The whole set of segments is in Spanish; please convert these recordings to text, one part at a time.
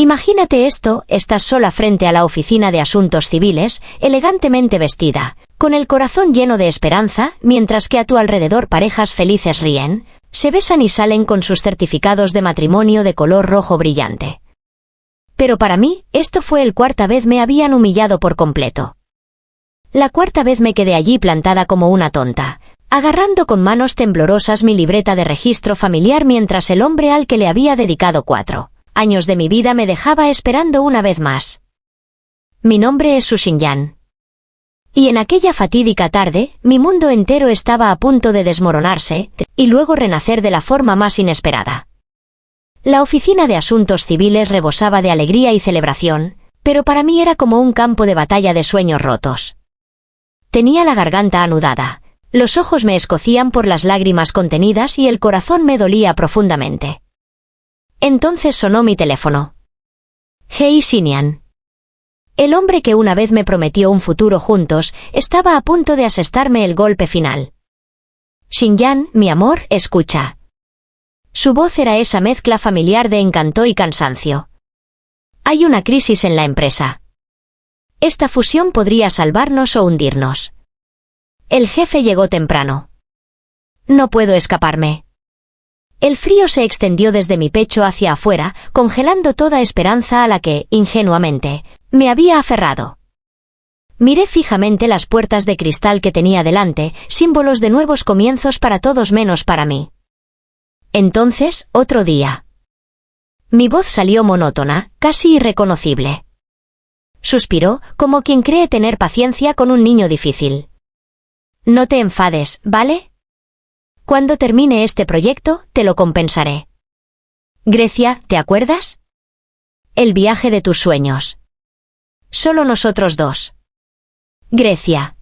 Imagínate esto, estás sola frente a la oficina de asuntos civiles, elegantemente vestida, con el corazón lleno de esperanza, mientras que a tu alrededor parejas felices ríen, se besan y salen con sus certificados de matrimonio de color rojo brillante. Pero para mí, esto fue el cuarta vez me habían humillado por completo. La cuarta vez me quedé allí plantada como una tonta, agarrando con manos temblorosas mi libreta de registro familiar mientras el hombre al que le había dedicado 4 años de mi vida me dejaba esperando una vez más. Mi nombre es Su Xinyan. Y en aquella fatídica tarde, mi mundo entero estaba a punto de desmoronarse, y luego renacer de la forma más inesperada. La oficina de asuntos civiles rebosaba de alegría y celebración, pero para mí era como un campo de batalla de sueños rotos. Tenía la garganta anudada, los ojos me escocían por las lágrimas contenidas y el corazón me dolía profundamente. Entonces sonó mi teléfono. Hei Xinyan. El hombre que una vez me prometió un futuro juntos, estaba a punto de asestarme el golpe final. Xinyan, mi amor, escucha. Su voz era esa mezcla familiar de encanto y cansancio. Hay una crisis en la empresa. Esta fusión podría salvarnos o hundirnos. El jefe llegó temprano. No puedo escaparme. El frío se extendió desde mi pecho hacia afuera, congelando toda esperanza a la que, ingenuamente, me había aferrado. Miré fijamente las puertas de cristal que tenía delante, símbolos de nuevos comienzos para todos menos para mí. Entonces, otro día. Mi voz salió monótona, casi irreconocible. Suspiró, como quien cree tener paciencia con un niño difícil. No te enfades, ¿vale? Cuando termine este proyecto, te lo compensaré. Grecia, ¿te acuerdas? El viaje de tus sueños. Solo nosotros dos. Grecia.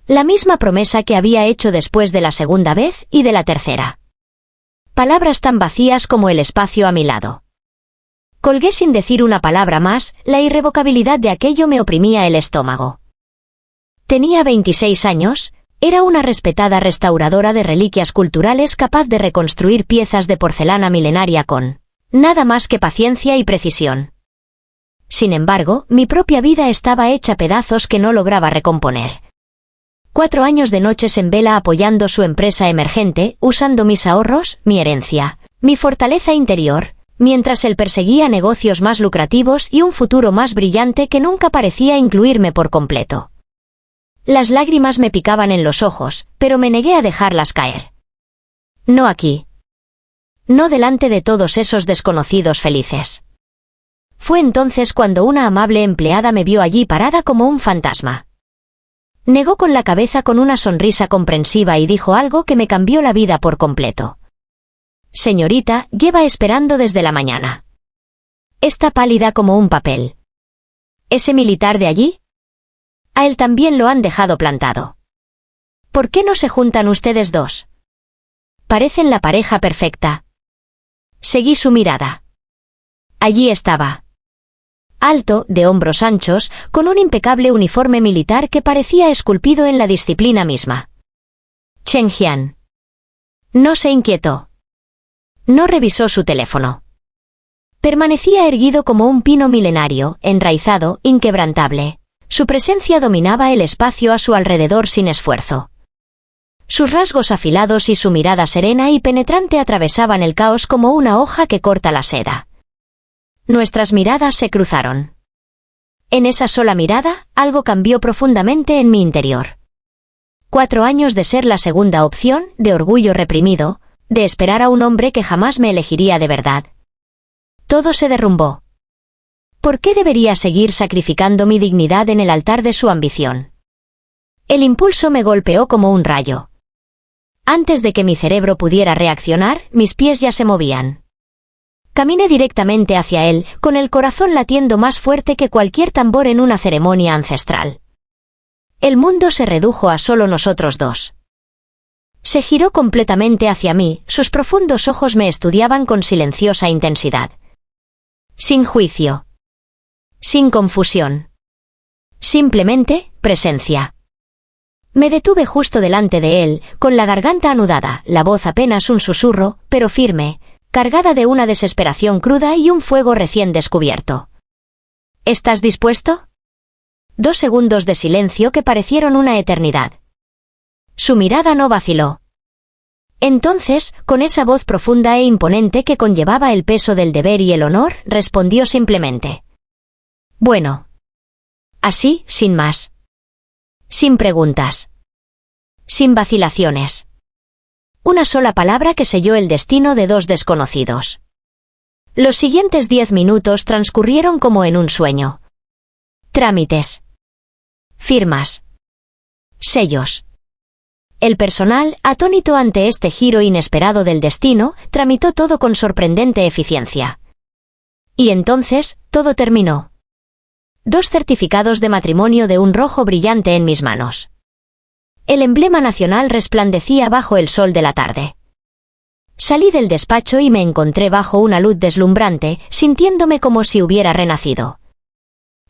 La misma promesa que había hecho después de la segunda vez y de la tercera. Palabras tan vacías como el espacio a mi lado. Colgué sin decir una palabra más, la irrevocabilidad de aquello me oprimía el estómago. Tenía 26 años, era una respetada restauradora de reliquias culturales capaz de reconstruir piezas de porcelana milenaria con nada más que paciencia y precisión. Sin embargo, mi propia vida estaba hecha pedazos que no lograba recomponer. 4 años de noches en vela apoyando su empresa emergente, usando mis ahorros, mi herencia, mi fortaleza interior, mientras él perseguía negocios más lucrativos y un futuro más brillante que nunca parecía incluirme por completo. Las lágrimas me picaban en los ojos, pero me negué a dejarlas caer. No aquí. No delante de todos esos desconocidos felices. Fue entonces cuando una amable empleada me vio allí parada como un fantasma. Negó con la cabeza con una sonrisa comprensiva y dijo algo que me cambió la vida por completo. Señorita, lleva esperando desde la mañana. Está pálida como un papel. ¿Ese militar de allí? A él también lo han dejado plantado. ¿Por qué no se juntan ustedes dos? Parecen la pareja perfecta. Seguí su mirada. Allí estaba. Alto, de hombros anchos, con un impecable uniforme militar que parecía esculpido en la disciplina misma. Chen Jian. No se inquietó. No revisó su teléfono. Permanecía erguido como un pino milenario, enraizado, inquebrantable. Su presencia dominaba el espacio a su alrededor sin esfuerzo. Sus rasgos afilados y su mirada serena y penetrante atravesaban el caos como una hoja que corta la seda. Nuestras miradas se cruzaron. En esa sola mirada, algo cambió profundamente en mi interior. 4 años de ser la segunda opción, de orgullo reprimido, de esperar a un hombre que jamás me elegiría de verdad. Todo se derrumbó. ¿Por qué debería seguir sacrificando mi dignidad en el altar de su ambición? El impulso me golpeó como un rayo. Antes de que mi cerebro pudiera reaccionar, mis pies ya se movían. Caminé directamente hacia él, con el corazón latiendo más fuerte que cualquier tambor en una ceremonia ancestral. El mundo se redujo a solo nosotros dos. Se giró completamente hacia mí, sus profundos ojos me estudiaban con silenciosa intensidad. Sin juicio. Sin confusión. Simplemente, presencia. Me detuve justo delante de él, con la garganta anudada, la voz apenas un susurro, pero firme, cargada de una desesperación cruda y un fuego recién descubierto. ¿Estás dispuesto? 2 segundos de silencio que parecieron una eternidad. Su mirada no vaciló. Entonces, con esa voz profunda e imponente que conllevaba el peso del deber y el honor, respondió simplemente. Bueno. Así, sin más. Sin preguntas. Sin vacilaciones. Una sola palabra que selló el destino de 2 desconocidos. Los siguientes 10 minutos transcurrieron como en un sueño. Trámites. Firmas. Sellos. El personal, atónito ante este giro inesperado del destino, tramitó todo con sorprendente eficiencia. Y entonces, todo terminó. 2 certificados de matrimonio de un rojo brillante en mis manos. El emblema nacional resplandecía bajo el sol de la tarde. Salí del despacho y me encontré bajo una luz deslumbrante, sintiéndome como si hubiera renacido.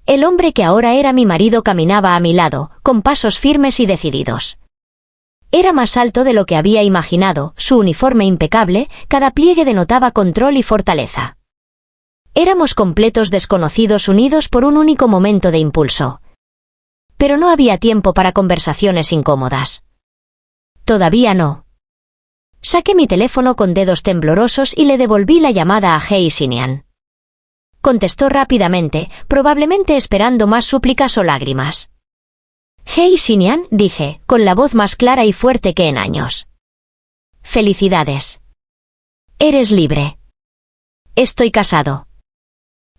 El hombre que ahora era mi marido caminaba a mi lado, con pasos firmes y decididos. Era más alto de lo que había imaginado, su uniforme impecable, cada pliegue denotaba control y fortaleza. Éramos completos desconocidos unidos por un único momento de impulso. Pero no había tiempo para conversaciones incómodas. Todavía no. Saqué mi teléfono con dedos temblorosos y le devolví la llamada a Hei Xinyan. Contestó rápidamente, probablemente esperando más súplicas o lágrimas. Hei Xinyan, dije, con la voz más clara y fuerte que en años. Felicidades. Eres libre. Estoy casado.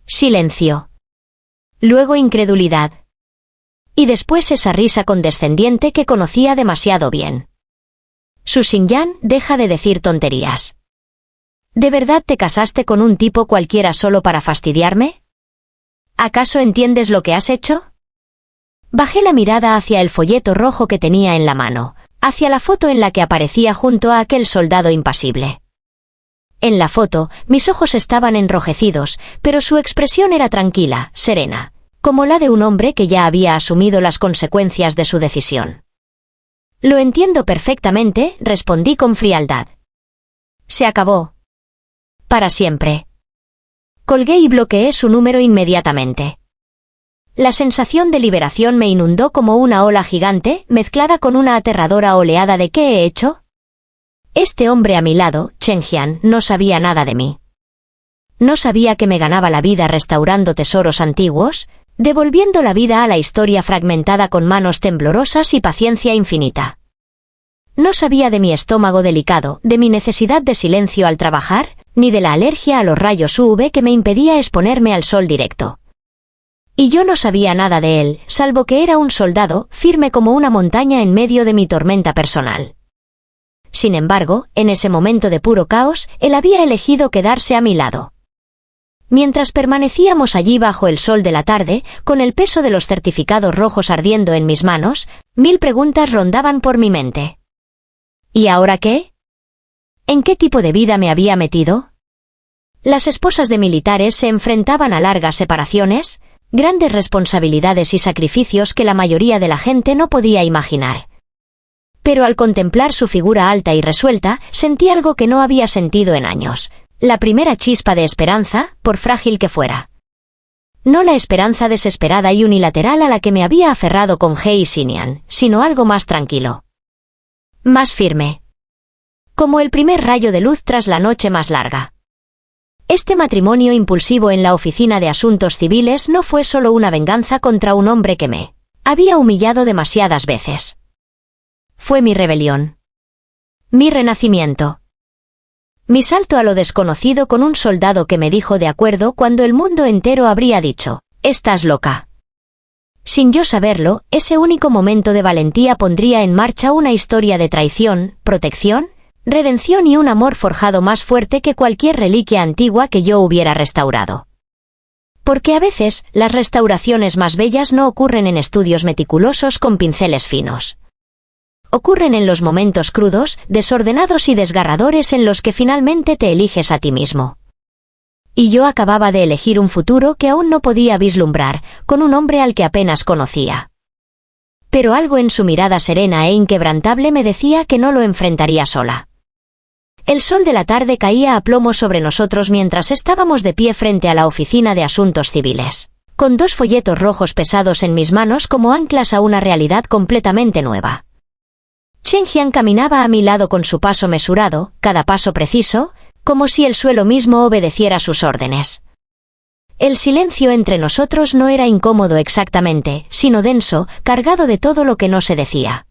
Silencio. Luego incredulidad. Y después esa risa condescendiente que conocía demasiado bien. Su Xinyan, deja de decir tonterías. ¿De verdad te casaste con un tipo cualquiera solo para fastidiarme? ¿Acaso entiendes lo que has hecho? Bajé la mirada hacia el folleto rojo que tenía en la mano, hacia la foto en la que aparecía junto a aquel soldado impasible. En la foto, mis ojos estaban enrojecidos, pero su expresión era tranquila, serena, como la de un hombre que ya había asumido las consecuencias de su decisión. Lo entiendo perfectamente, respondí con frialdad. Se acabó. Para siempre. Colgué y bloqueé su número inmediatamente. La sensación de liberación me inundó como una ola gigante, mezclada con una aterradora oleada de ¿qué he hecho? Este hombre a mi lado, Chen Jian, no sabía nada de mí. No sabía que me ganaba la vida restaurando tesoros antiguos, devolviendo la vida a la historia fragmentada con manos temblorosas y paciencia infinita. No sabía de mi estómago delicado, de mi necesidad de silencio al trabajar, ni de la alergia a los rayos UV que me impedía exponerme al sol directo. Y yo no sabía nada de él, salvo que era un soldado, firme como una montaña en medio de mi tormenta personal. Sin embargo, en ese momento de puro caos, él había elegido quedarse a mi lado. Mientras permanecíamos allí bajo el sol de la tarde, con el peso de los certificados rojos ardiendo en mis manos, 1000 preguntas rondaban por mi mente. ¿Y ahora qué? ¿En qué tipo de vida me había metido? Las esposas de militares se enfrentaban a largas separaciones, grandes responsabilidades y sacrificios que la mayoría de la gente no podía imaginar. Pero al contemplar su figura alta y resuelta, sentí algo que no había sentido en años, la primera chispa de esperanza, por frágil que fuera. No la esperanza desesperada y unilateral a la que me había aferrado con Hei Xinyan, sino algo más tranquilo. Más firme. Como el primer rayo de luz tras la noche más larga. Este matrimonio impulsivo en la oficina de asuntos civiles no fue solo una venganza contra un hombre que me había humillado demasiadas veces. Fue mi rebelión. Mi renacimiento. Mi salto a lo desconocido con un soldado que me dijo de acuerdo cuando el mundo entero habría dicho, «Estás loca». Sin yo saberlo, ese único momento de valentía pondría en marcha una historia de traición, protección, redención y un amor forjado más fuerte que cualquier reliquia antigua que yo hubiera restaurado. Porque a veces, las restauraciones más bellas no ocurren en estudios meticulosos con pinceles finos. Ocurren en los momentos crudos, desordenados y desgarradores en los que finalmente te eliges a ti mismo. Y yo acababa de elegir un futuro que aún no podía vislumbrar, con un hombre al que apenas conocía. Pero algo en su mirada serena e inquebrantable me decía que no lo enfrentaría sola. El sol de la tarde caía a plomo sobre nosotros mientras estábamos de pie frente a la oficina de asuntos civiles, con 2 folletos rojos pesados en mis manos como anclas a una realidad completamente nueva. Chen Jian caminaba a mi lado con su paso mesurado, cada paso preciso, como si el suelo mismo obedeciera sus órdenes. El silencio entre nosotros no era incómodo exactamente, sino denso, cargado de todo lo que no se decía.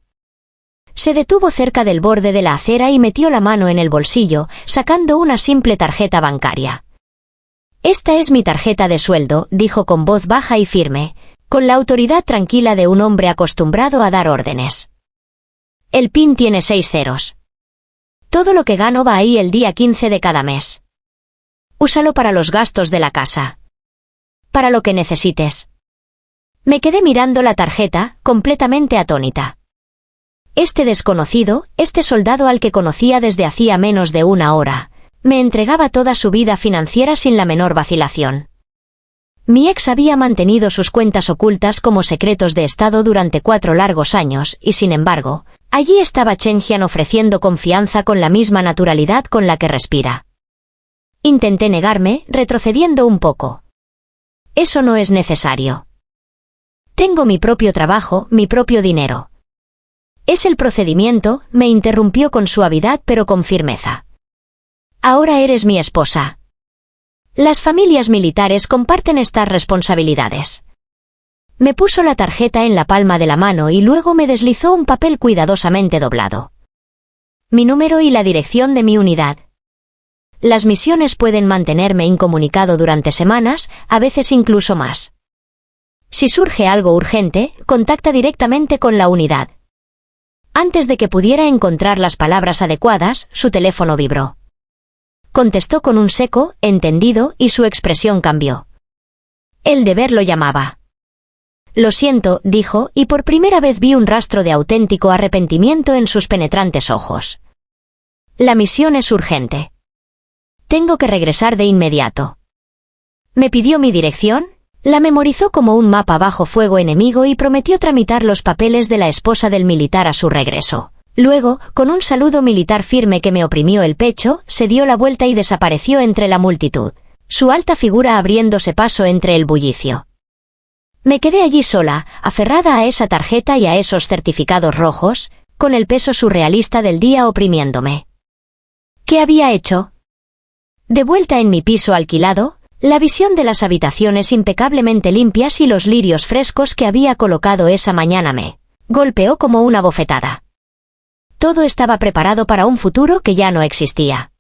Se detuvo cerca del borde de la acera y metió la mano en el bolsillo, sacando una simple tarjeta bancaria. «Esta es mi tarjeta de sueldo», dijo con voz baja y firme, con la autoridad tranquila de un hombre acostumbrado a dar órdenes. «El PIN tiene 6 ceros. Todo lo que gano va ahí el día 15 de cada mes. Úsalo para los gastos de la casa. Para lo que necesites». Me quedé mirando la tarjeta, completamente atónita. Este desconocido, este soldado al que conocía desde hacía menos de 1 hora, me entregaba toda su vida financiera sin la menor vacilación. Mi ex había mantenido sus cuentas ocultas como secretos de Estado durante 4 largos años y, sin embargo, allí estaba Chen Jian ofreciendo confianza con la misma naturalidad con la que respira. Intenté negarme, retrocediendo un poco. Eso no es necesario. Tengo mi propio trabajo, mi propio dinero. «Es el procedimiento», me interrumpió con suavidad pero con firmeza. «Ahora eres mi esposa. Las familias militares comparten estas responsabilidades». Me puso la tarjeta en la palma de la mano y luego me deslizó un papel cuidadosamente doblado. Mi número y la dirección de mi unidad. Las misiones pueden mantenerme incomunicado durante semanas, a veces incluso más. Si surge algo urgente, contacta directamente con la unidad. Antes de que pudiera encontrar las palabras adecuadas, su teléfono vibró. Contestó con un seco, entendido, y su expresión cambió. El deber lo llamaba. «Lo siento», dijo, y por primera vez vi un rastro de auténtico arrepentimiento en sus penetrantes ojos. «La misión es urgente. Tengo que regresar de inmediato». Me pidió mi dirección, la memorizó como un mapa bajo fuego enemigo y prometió tramitar los papeles de la esposa del militar a su regreso. Luego, con un saludo militar firme que me oprimió el pecho, se dio la vuelta y desapareció entre la multitud, su alta figura abriéndose paso entre el bullicio. Me quedé allí sola, aferrada a esa tarjeta y a esos certificados rojos, con el peso surrealista del día oprimiéndome. ¿Qué había hecho? De vuelta en mi piso alquilado, la visión de las habitaciones impecablemente limpias y los lirios frescos que había colocado esa mañana me golpeó como una bofetada. Todo estaba preparado para un futuro que ya no existía.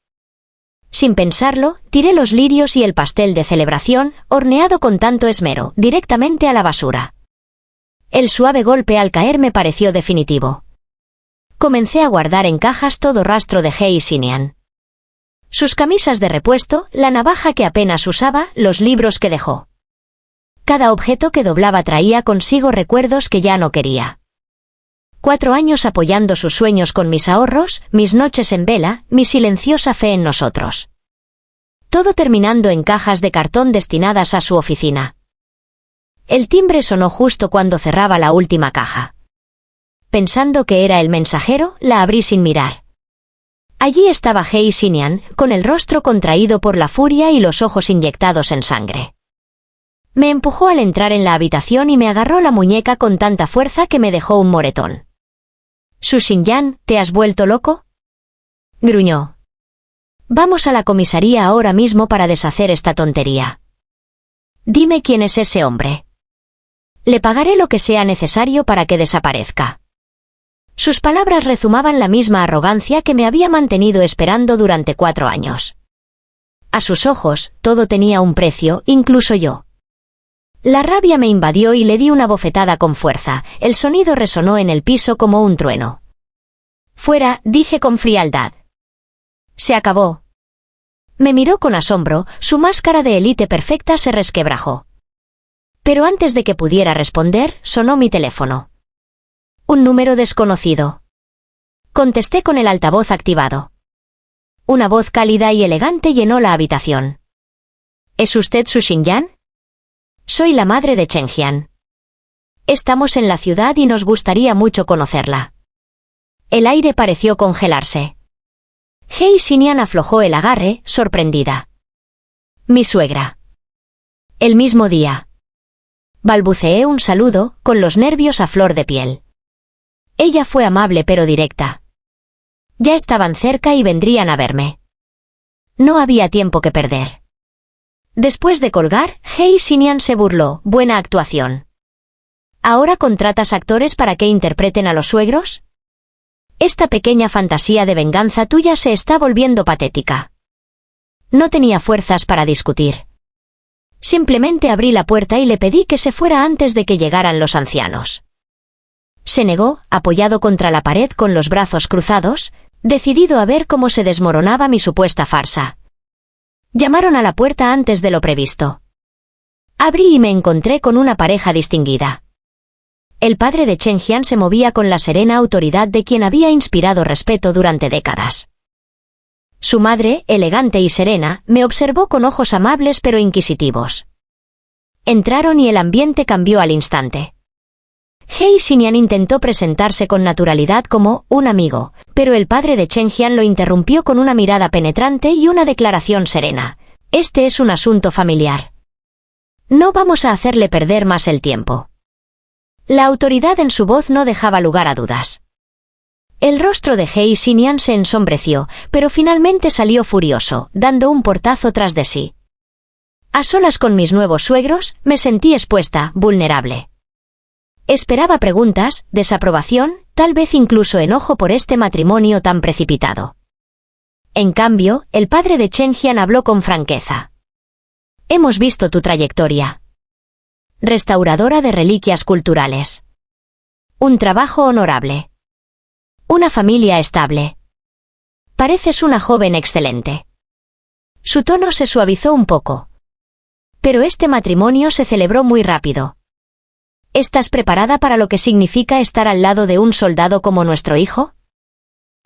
Sin pensarlo, tiré los lirios y el pastel de celebración, horneado con tanto esmero, directamente a la basura. El suave golpe al caer me pareció definitivo. Comencé a guardar en cajas todo rastro de Hei Xinian. Sus camisas de repuesto, la navaja que apenas usaba, los libros que dejó. Cada objeto que doblaba traía consigo recuerdos que ya no quería. 4 años apoyando sus sueños con mis ahorros, mis noches en vela, mi silenciosa fe en nosotros. Todo terminando en cajas de cartón destinadas a su oficina. El timbre sonó justo cuando cerraba la última caja. Pensando que era el mensajero, la abrí sin mirar. Allí estaba Hei Xinian, con el rostro contraído por la furia y los ojos inyectados en sangre. Me empujó al entrar en la habitación y me agarró la muñeca con tanta fuerza que me dejó un moretón. «Su Xinyan, ¿te has vuelto loco?», gruñó. «Vamos a la comisaría ahora mismo para deshacer esta tontería. Dime quién es ese hombre. Le pagaré lo que sea necesario para que desaparezca». Sus palabras rezumaban la misma arrogancia que me había mantenido esperando durante 4 años. A sus ojos, todo tenía un precio, incluso yo. La rabia me invadió y le di una bofetada con fuerza, el sonido resonó en el piso como un trueno. «Fuera», dije con frialdad. «Se acabó». Me miró con asombro, su máscara de élite perfecta se resquebrajó. Pero antes de que pudiera responder, sonó mi teléfono. Un número desconocido. Contesté con el altavoz activado. Una voz cálida y elegante llenó la habitación. ¿Es usted Su Xinyan? Soy la madre de Chen Jian. Estamos en la ciudad y nos gustaría mucho conocerla. El aire pareció congelarse. Hei Xinian aflojó el agarre, sorprendida. Mi suegra. El mismo día. Balbuceé un saludo, con los nervios a flor de piel. Ella fue amable pero directa. Ya estaban cerca y vendrían a verme. No había tiempo que perder. Después de colgar, Hei Xinian se burló. Buena actuación. ¿Ahora contratas actores para que interpreten a los suegros? Esta pequeña fantasía de venganza tuya se está volviendo patética. No tenía fuerzas para discutir. Simplemente abrí la puerta y le pedí que se fuera antes de que llegaran los ancianos. Se negó, apoyado contra la pared con los brazos cruzados, decidido a ver cómo se desmoronaba mi supuesta farsa. Llamaron a la puerta antes de lo previsto. Abrí y me encontré con una pareja distinguida. El padre de Chen Jian se movía con la serena autoridad de quien había inspirado respeto durante décadas. Su madre, elegante y serena, me observó con ojos amables pero inquisitivos. Entraron y el ambiente cambió al instante. Hei Xinian intentó presentarse con naturalidad como un amigo, pero el padre de Chen Jian lo interrumpió con una mirada penetrante y una declaración serena. Este es un asunto familiar. No vamos a hacerle perder más el tiempo. La autoridad en su voz no dejaba lugar a dudas. El rostro de Hei Xinian se ensombreció, pero finalmente salió furioso, dando un portazo tras de sí. A solas con mis nuevos suegros, me sentí expuesta, vulnerable. Esperaba preguntas, desaprobación, tal vez incluso enojo por este matrimonio tan precipitado. En cambio, el padre de Chen Jian habló con franqueza. Hemos visto tu trayectoria. Restauradora de reliquias culturales. Un trabajo honorable. Una familia estable. Pareces una joven excelente. Su tono se suavizó un poco. Pero este matrimonio se celebró muy rápido. ¿Estás preparada para lo que significa estar al lado de un soldado como nuestro hijo?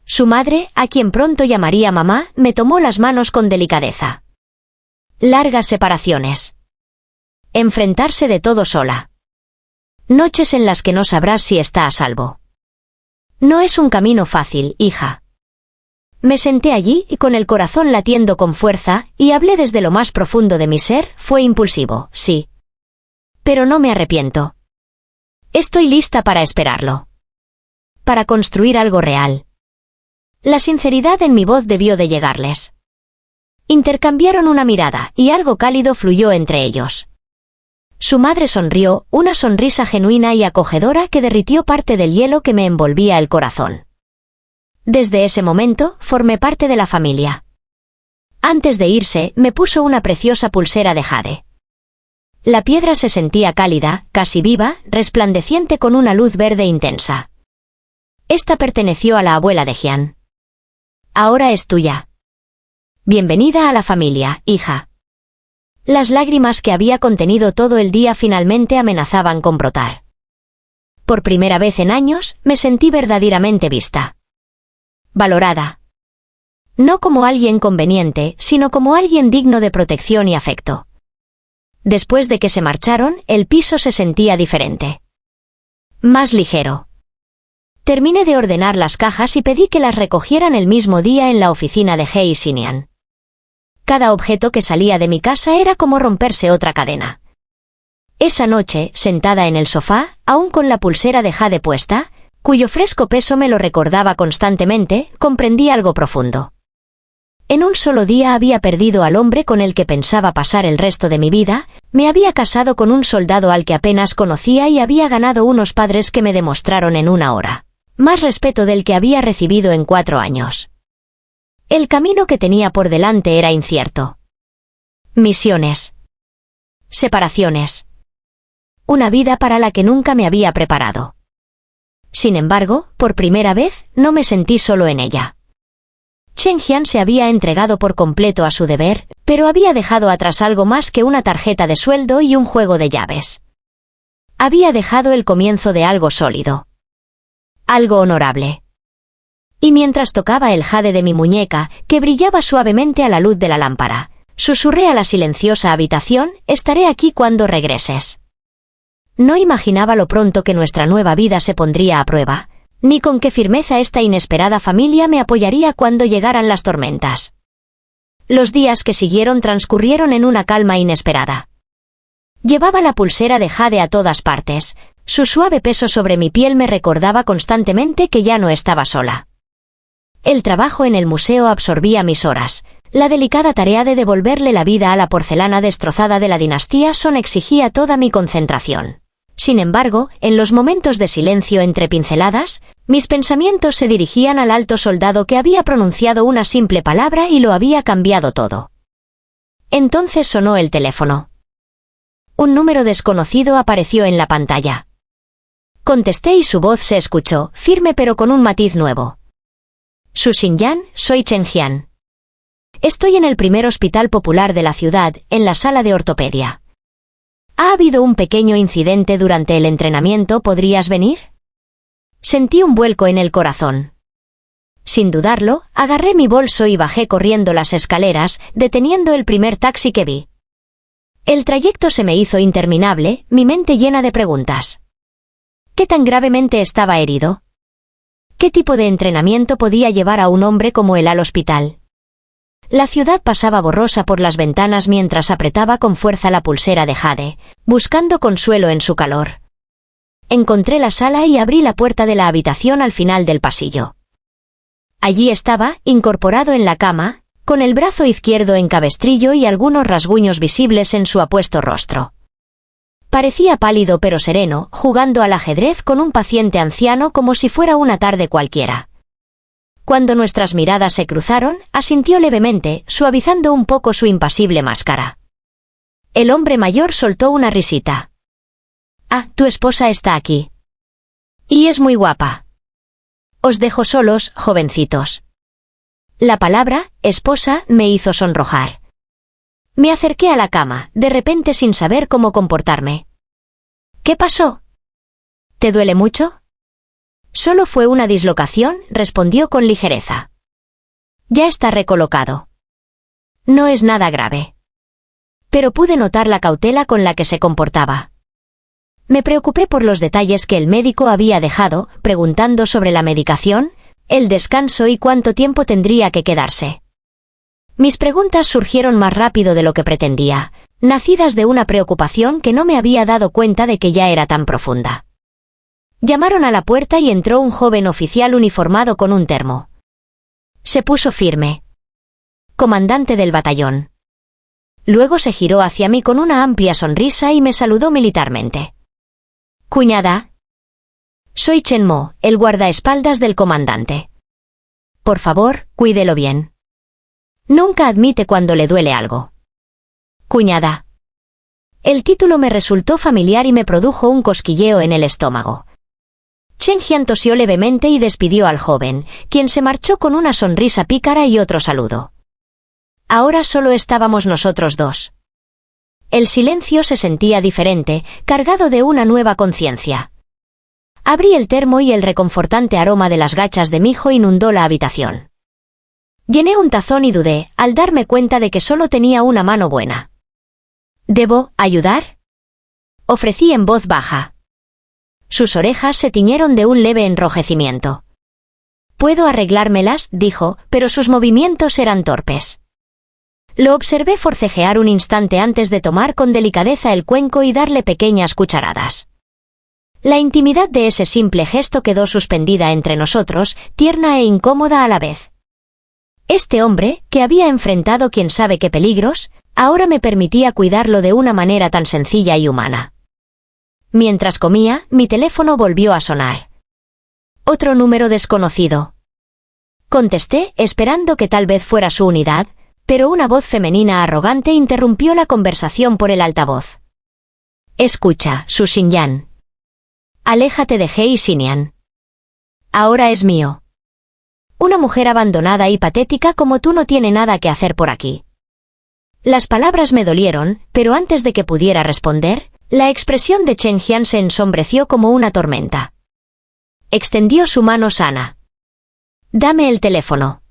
Su madre, a quien pronto llamaría mamá, me tomó las manos con delicadeza. Largas separaciones. Enfrentarse de todo sola. Noches en las que no sabrás si está a salvo. No es un camino fácil, hija. Me senté allí y con el corazón latiendo con fuerza, y hablé desde lo más profundo de mi ser. Fue impulsivo, sí. Pero no me arrepiento. Estoy lista para esperarlo. Para construir algo real. La sinceridad en mi voz debió de llegarles. Intercambiaron una mirada, y algo cálido fluyó entre ellos. Su madre sonrió, una sonrisa genuina y acogedora que derritió parte del hielo que me envolvía el corazón. Desde ese momento, formé parte de la familia. Antes de irse, me puso una preciosa pulsera de jade. La piedra se sentía cálida, casi viva, resplandeciente con una luz verde intensa. Esta perteneció a la abuela de Jian. Ahora es tuya. Bienvenida a la familia, hija. Las lágrimas que había contenido todo el día finalmente amenazaban con brotar. Por primera vez en años, me sentí verdaderamente vista. Valorada. No como alguien conveniente, sino como alguien digno de protección y afecto. Después de que se marcharon, el piso se sentía diferente. Más ligero. Terminé de ordenar las cajas y pedí que las recogieran el mismo día en la oficina de Hei Xinian. Cada objeto que salía de mi casa era como romperse otra cadena. Esa noche, sentada en el sofá, aún con la pulsera de jade puesta, cuyo fresco peso me lo recordaba constantemente, comprendí algo profundo. En un solo día había perdido al hombre con el que pensaba pasar el resto de mi vida, me había casado con un soldado al que apenas conocía y había ganado unos padres que me demostraron en una hora más respeto del que había recibido en 4 años. El camino que tenía por delante era incierto. Misiones. Separaciones. Una vida para la que nunca me había preparado. Sin embargo, por primera vez, no me sentí solo en ella. Chen Jian se había entregado por completo a su deber, pero había dejado atrás algo más que una tarjeta de sueldo y un juego de llaves. Había dejado el comienzo de algo sólido. Algo honorable. Y mientras tocaba el jade de mi muñeca, que brillaba suavemente a la luz de la lámpara, susurré a la silenciosa habitación: estaré aquí cuando regreses. No imaginaba lo pronto que nuestra nueva vida se pondría a prueba, Ni con qué firmeza esta inesperada familia me apoyaría cuando llegaran las tormentas. Los días que siguieron transcurrieron en una calma inesperada. Llevaba la pulsera de jade a todas partes. Su suave peso sobre mi piel me recordaba constantemente que ya no estaba sola. El trabajo en el museo absorbía mis horas. La delicada tarea de devolverle la vida a la porcelana destrozada de la dinastía Son exigía toda mi concentración. Sin embargo, en los momentos de silencio entre pinceladas, mis pensamientos se dirigían al alto soldado que había pronunciado una simple palabra y lo había cambiado todo. Entonces sonó el teléfono. Un número desconocido apareció en la pantalla. Contesté y su voz se escuchó, firme pero con un matiz nuevo. Su Xinyan, soy Chen Jian. Estoy en el primer hospital popular de la ciudad, en la sala de ortopedia. Ha habido un pequeño incidente durante el entrenamiento, ¿podrías venir? Sentí un vuelco en el corazón. Sin dudarlo, agarré mi bolso y bajé corriendo las escaleras, deteniendo el primer taxi que vi. El trayecto se me hizo interminable, mi mente llena de preguntas. ¿Qué tan gravemente estaba herido? ¿Qué tipo de entrenamiento podía llevar a un hombre como él al hospital? La ciudad pasaba borrosa por las ventanas mientras apretaba con fuerza la pulsera de jade, buscando consuelo en su calor. Encontré la sala y abrí la puerta de la habitación al final del pasillo. Allí estaba, incorporado en la cama, con el brazo izquierdo en cabestrillo y algunos rasguños visibles en su apuesto rostro. Parecía pálido pero sereno, jugando al ajedrez con un paciente anciano como si fuera una tarde cualquiera. Cuando nuestras miradas se cruzaron, asintió levemente, suavizando un poco su impasible máscara. El hombre mayor soltó una risita. «Ah, tu esposa está aquí. Y es muy guapa. Os dejo solos, jovencitos». La palabra, esposa, me hizo sonrojar. Me acerqué a la cama, de repente sin saber cómo comportarme. «¿Qué pasó? ¿Te duele mucho?» «Solo fue una dislocación», respondió con ligereza. «Ya está recolocado. No es nada grave». Pero pude notar la cautela con la que se comportaba. Me preocupé por los detalles que el médico había dejado, preguntando sobre la medicación, el descanso y cuánto tiempo tendría que quedarse. Mis preguntas surgieron más rápido de lo que pretendía, nacidas de una preocupación que no me había dado cuenta de que ya era tan profunda. Llamaron a la puerta y entró un joven oficial uniformado con un termo. Se puso firme. «Comandante del batallón». Luego se giró hacia mí con una amplia sonrisa y me saludó militarmente. «Cuñada. Soy Chen Mo, el guardaespaldas del comandante. Por favor, cuídelo bien. Nunca admite cuando le duele algo». «Cuñada». El título me resultó familiar y me produjo un cosquilleo en el estómago. Chen Jian tosió levemente y despidió al joven, quien se marchó con una sonrisa pícara y otro saludo. Ahora solo estábamos nosotros dos. El silencio se sentía diferente, cargado de una nueva conciencia. Abrí el termo y el reconfortante aroma de las gachas de mijo inundó la habitación. Llené un tazón y dudé, al darme cuenta de que solo tenía una mano buena. «¿Debo ayudar?», ofrecí en voz baja. Sus orejas se tiñeron de un leve enrojecimiento. «Puedo arreglármelas», dijo, pero sus movimientos eran torpes. Lo observé forcejear un instante antes de tomar con delicadeza el cuenco y darle pequeñas cucharadas. La intimidad de ese simple gesto quedó suspendida entre nosotros, tierna e incómoda a la vez. Este hombre, que había enfrentado quién sabe qué peligros, ahora me permitía cuidarlo de una manera tan sencilla y humana. Mientras comía, mi teléfono volvió a sonar. Otro número desconocido. Contesté, esperando que tal vez fuera su unidad, pero una voz femenina arrogante interrumpió la conversación por el altavoz. «Escucha, Su Xinyan. Aléjate de Hei Xinyan. Ahora es mío. Una mujer abandonada y patética como tú no tiene nada que hacer por aquí». Las palabras me dolieron, pero antes de que pudiera responder, la expresión de Chen Jian se ensombreció como una tormenta. Extendió su mano sana. «Dame el teléfono».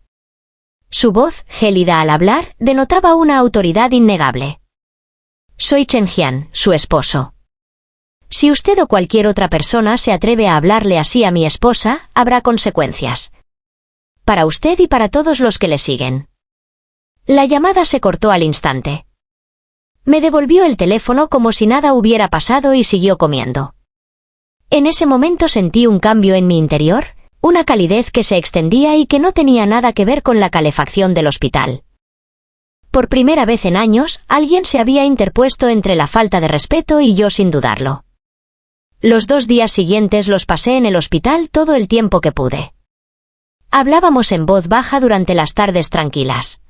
Su voz, gélida al hablar, denotaba una autoridad innegable. «Soy Chen Jian, su esposo». Si usted o cualquier otra persona se atreve a hablarle así a mi esposa, habrá consecuencias. Para usted y para todos los que le siguen. La llamada se cortó al instante. Me devolvió el teléfono como si nada hubiera pasado y siguió comiendo. En ese momento sentí un cambio en mi interior, una calidez que se extendía y que no tenía nada que ver con la calefacción del hospital. Por primera vez en años, alguien se había interpuesto entre la falta de respeto y yo sin dudarlo. Los 2 días siguientes los pasé en el hospital todo el tiempo que pude. Hablábamos en voz baja durante las tardes tranquilas.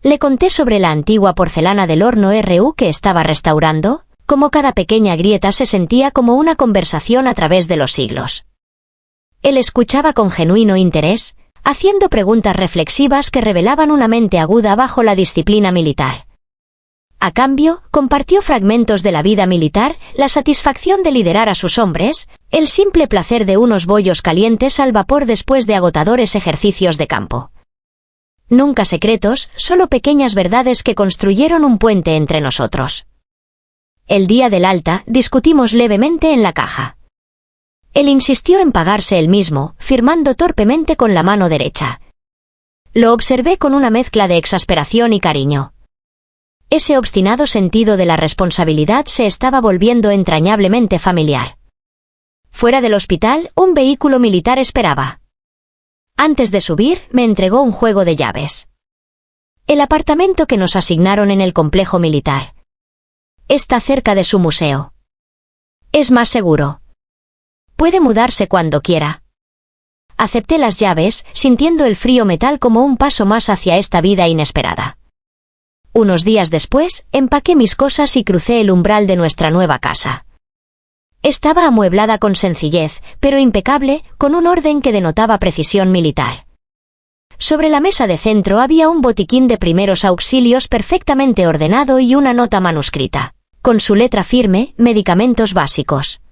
Le conté sobre la antigua porcelana del horno RU que estaba restaurando, cómo cada pequeña grieta se sentía como una conversación a través de los siglos. Él escuchaba con genuino interés, haciendo preguntas reflexivas que revelaban una mente aguda bajo la disciplina militar. A cambio, compartió fragmentos de la vida militar, la satisfacción de liderar a sus hombres, el simple placer de unos bollos calientes al vapor después de agotadores ejercicios de campo. Nunca secretos, solo pequeñas verdades que construyeron un puente entre nosotros. El día del alta, discutimos levemente en la caja. Él insistió en pagarse él mismo, firmando torpemente con la mano derecha. Lo observé con una mezcla de exasperación y cariño. Ese obstinado sentido de la responsabilidad se estaba volviendo entrañablemente familiar. Fuera del hospital, un vehículo militar esperaba. Antes de subir, me entregó un juego de llaves. El apartamento que nos asignaron en el complejo militar. Está cerca de su museo. Es más seguro. Puede mudarse cuando quiera. Acepté las llaves, sintiendo el frío metal como un paso más hacia esta vida inesperada. Unos días después, empaqué mis cosas y crucé el umbral de nuestra nueva casa. Estaba amueblada con sencillez, pero impecable, con un orden que denotaba precisión militar. Sobre la mesa de centro había un botiquín de primeros auxilios perfectamente ordenado y una nota manuscrita, con su letra firme, medicamentos básicos.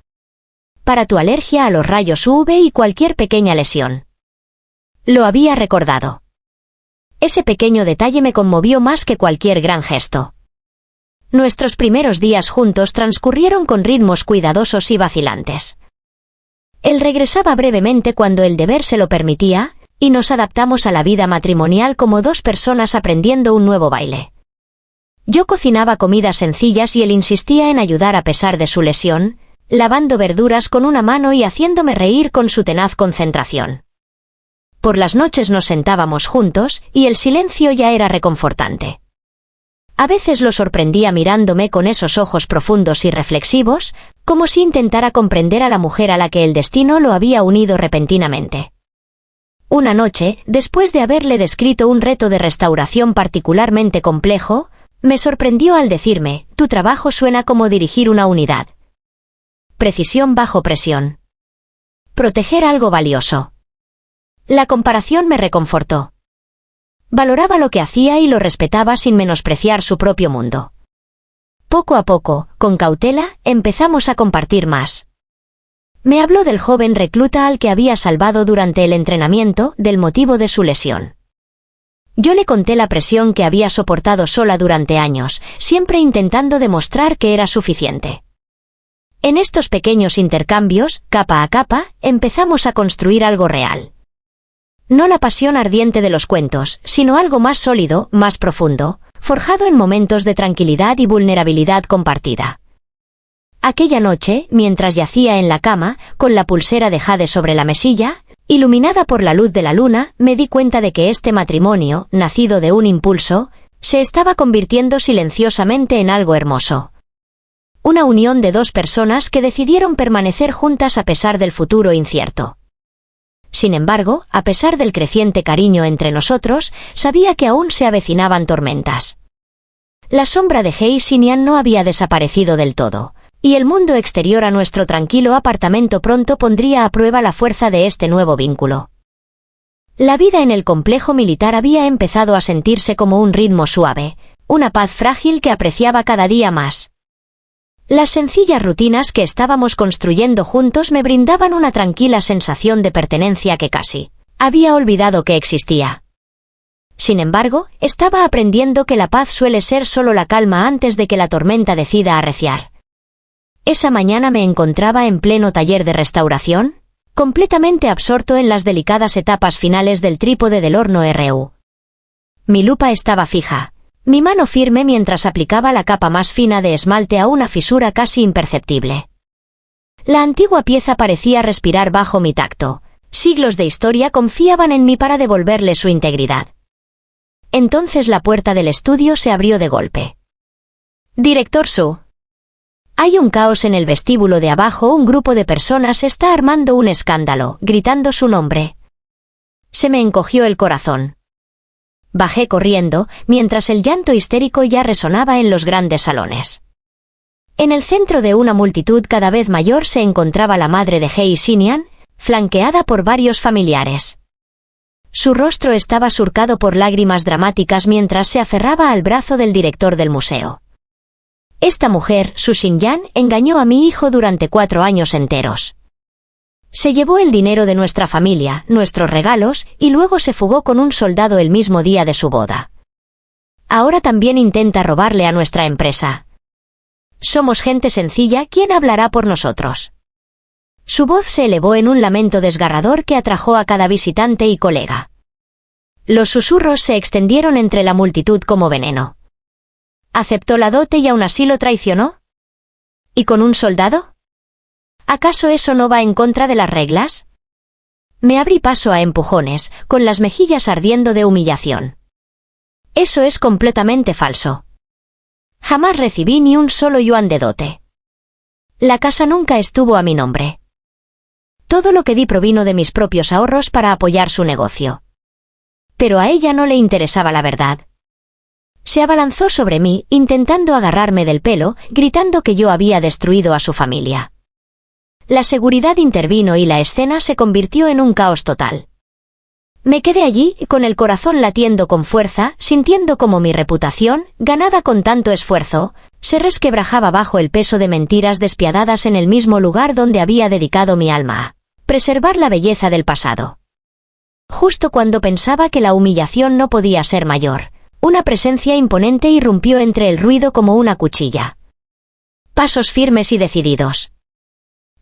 Para tu alergia a los rayos UV y cualquier pequeña lesión. Lo había recordado. Ese pequeño detalle me conmovió más que cualquier gran gesto. Nuestros primeros días juntos transcurrieron con ritmos cuidadosos y vacilantes. Él regresaba brevemente cuando el deber se lo permitía, y nos adaptamos a la vida matrimonial como 2 personas aprendiendo un nuevo baile. Yo cocinaba comidas sencillas y él insistía en ayudar a pesar de su lesión, lavando verduras con una mano y haciéndome reír con su tenaz concentración. Por las noches nos sentábamos juntos, y el silencio ya era reconfortante. A veces lo sorprendía mirándome con esos ojos profundos y reflexivos, como si intentara comprender a la mujer a la que el destino lo había unido repentinamente. Una noche, después de haberle descrito un reto de restauración particularmente complejo, me sorprendió al decirme: tu trabajo suena como dirigir una unidad. Precisión bajo presión. Proteger algo valioso. La comparación me reconfortó. Valoraba lo que hacía y lo respetaba sin menospreciar su propio mundo. Poco a poco, con cautela, empezamos a compartir más. Me habló del joven recluta al que había salvado durante el entrenamiento, del motivo de su lesión. Yo le conté la presión que había soportado sola durante años, siempre intentando demostrar que era suficiente. En estos pequeños intercambios, capa a capa, empezamos a construir algo real. No la pasión ardiente de los cuentos, sino algo más sólido, más profundo, forjado en momentos de tranquilidad y vulnerabilidad compartida. Aquella noche, mientras yacía en la cama, con la pulsera de jade sobre la mesilla, iluminada por la luz de la luna, me di cuenta de que este matrimonio, nacido de un impulso, se estaba convirtiendo silenciosamente en algo hermoso. Una unión de 2 personas que decidieron permanecer juntas a pesar del futuro incierto. Sin embargo, a pesar del creciente cariño entre nosotros, sabía que aún se avecinaban tormentas. La sombra de Heisinian no había desaparecido del todo, y el mundo exterior a nuestro tranquilo apartamento pronto pondría a prueba la fuerza de este nuevo vínculo. La vida en el complejo militar había empezado a sentirse como un ritmo suave, una paz frágil que apreciaba cada día más. Las sencillas rutinas que estábamos construyendo juntos me brindaban una tranquila sensación de pertenencia que casi había olvidado que existía. Sin embargo, estaba aprendiendo que la paz suele ser solo la calma antes de que la tormenta decida arreciar. Esa mañana me encontraba en pleno taller de restauración, completamente absorto en las delicadas etapas finales del trípode del horno RU. Mi lupa estaba fija, mi mano firme mientras aplicaba la capa más fina de esmalte a una fisura casi imperceptible. La antigua pieza parecía respirar bajo mi tacto. Siglos de historia confiaban en mí para devolverle su integridad. Entonces la puerta del estudio se abrió de golpe. Director Su. Hay un caos en el vestíbulo de abajo. Un grupo de personas está armando un escándalo, gritando su nombre. Se me encogió el corazón. Bajé corriendo, mientras el llanto histérico ya resonaba en los grandes salones. En el centro de una multitud cada vez mayor se encontraba la madre de Hei Xinyan, flanqueada por varios familiares. Su rostro estaba surcado por lágrimas dramáticas mientras se aferraba al brazo del director del museo. Esta mujer, Su Xinyan, engañó a mi hijo durante 4 años enteros. Se llevó el dinero de nuestra familia, nuestros regalos, y luego se fugó con un soldado el mismo día de su boda. Ahora también intenta robarle a nuestra empresa. Somos gente sencilla, ¿quién hablará por nosotros? Su voz se elevó en un lamento desgarrador que atrajo a cada visitante y colega. Los susurros se extendieron entre la multitud como veneno. ¿Aceptó la dote y aún así lo traicionó? ¿Y con un soldado? ¿Acaso eso no va en contra de las reglas? Me abrí paso a empujones, con las mejillas ardiendo de humillación. Eso es completamente falso. Jamás recibí ni un solo yuan de dote. La casa nunca estuvo a mi nombre. Todo lo que di provino de mis propios ahorros para apoyar su negocio. Pero a ella no le interesaba la verdad. Se abalanzó sobre mí, intentando agarrarme del pelo, gritando que yo había destruido a su familia. La seguridad intervino y la escena se convirtió en un caos total. Me quedé allí, con el corazón latiendo con fuerza, sintiendo como mi reputación, ganada con tanto esfuerzo, se resquebrajaba bajo el peso de mentiras despiadadas en el mismo lugar donde había dedicado mi alma a preservar la belleza del pasado. Justo cuando pensaba que la humillación no podía ser mayor, una presencia imponente irrumpió entre el ruido como una cuchilla. Pasos firmes y decididos.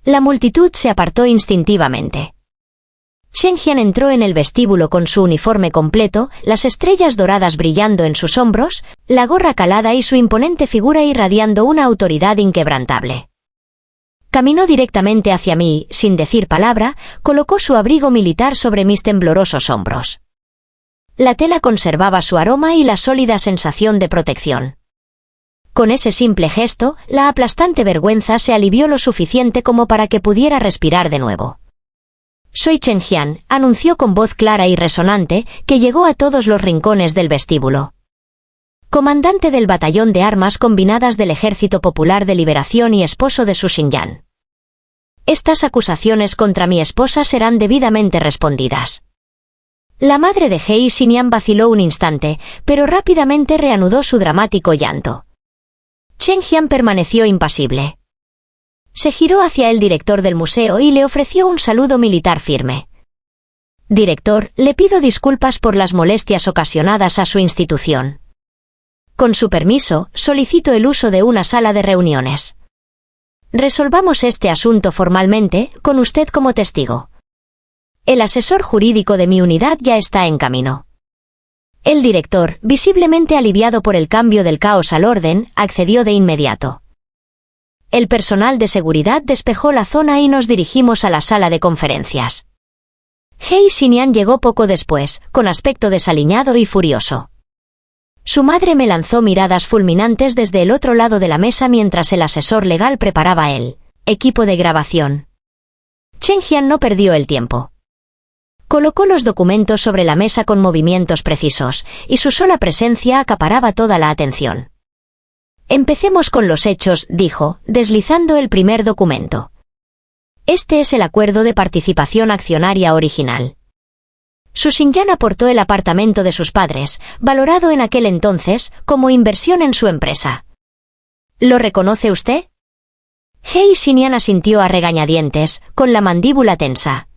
La multitud se apartó instintivamente. Chengxian entró en el vestíbulo con su uniforme completo, las estrellas doradas brillando en sus hombros, la gorra calada y su imponente figura irradiando una autoridad inquebrantable. Caminó directamente hacia mí, sin decir palabra, colocó su abrigo militar sobre mis temblorosos hombros. La tela conservaba su aroma y la sólida sensación de protección. Con ese simple gesto, la aplastante vergüenza se alivió lo suficiente como para que pudiera respirar de nuevo. Soy Chengxian, anunció con voz clara y resonante, que llegó a todos los rincones del vestíbulo. Comandante del batallón de armas combinadas del Ejército Popular de Liberación y esposo de Su Xinyan. Estas acusaciones contra mi esposa serán debidamente respondidas. La madre de Hei Xinyan vaciló un instante, pero rápidamente reanudó su dramático llanto. Chengxian permaneció impasible. Se giró hacia el director del museo y le ofreció un saludo militar firme. Director, le pido disculpas por las molestias ocasionadas a su institución. Con su permiso, solicito el uso de una sala de reuniones. Resolvamos este asunto formalmente, con usted como testigo. El asesor jurídico de mi unidad ya está en camino. El director, visiblemente aliviado por el cambio del caos al orden, accedió de inmediato. El personal de seguridad despejó la zona y nos dirigimos a la sala de conferencias. Hei Xinyan llegó poco después, con aspecto desaliñado y furioso. Su madre me lanzó miradas fulminantes desde el otro lado de la mesa mientras el asesor legal preparaba el equipo de grabación. Chengxian no perdió el tiempo. Colocó los documentos sobre la mesa con movimientos precisos, y su sola presencia acaparaba toda la atención. Empecemos con los hechos, dijo, deslizando el primer documento. Este es el acuerdo de participación accionaria original. Su Xinyan aportó el apartamento de sus padres, valorado en aquel entonces, como inversión en su empresa. ¿Lo reconoce usted? Hei Xinyan asintió a regañadientes, con la mandíbula tensa.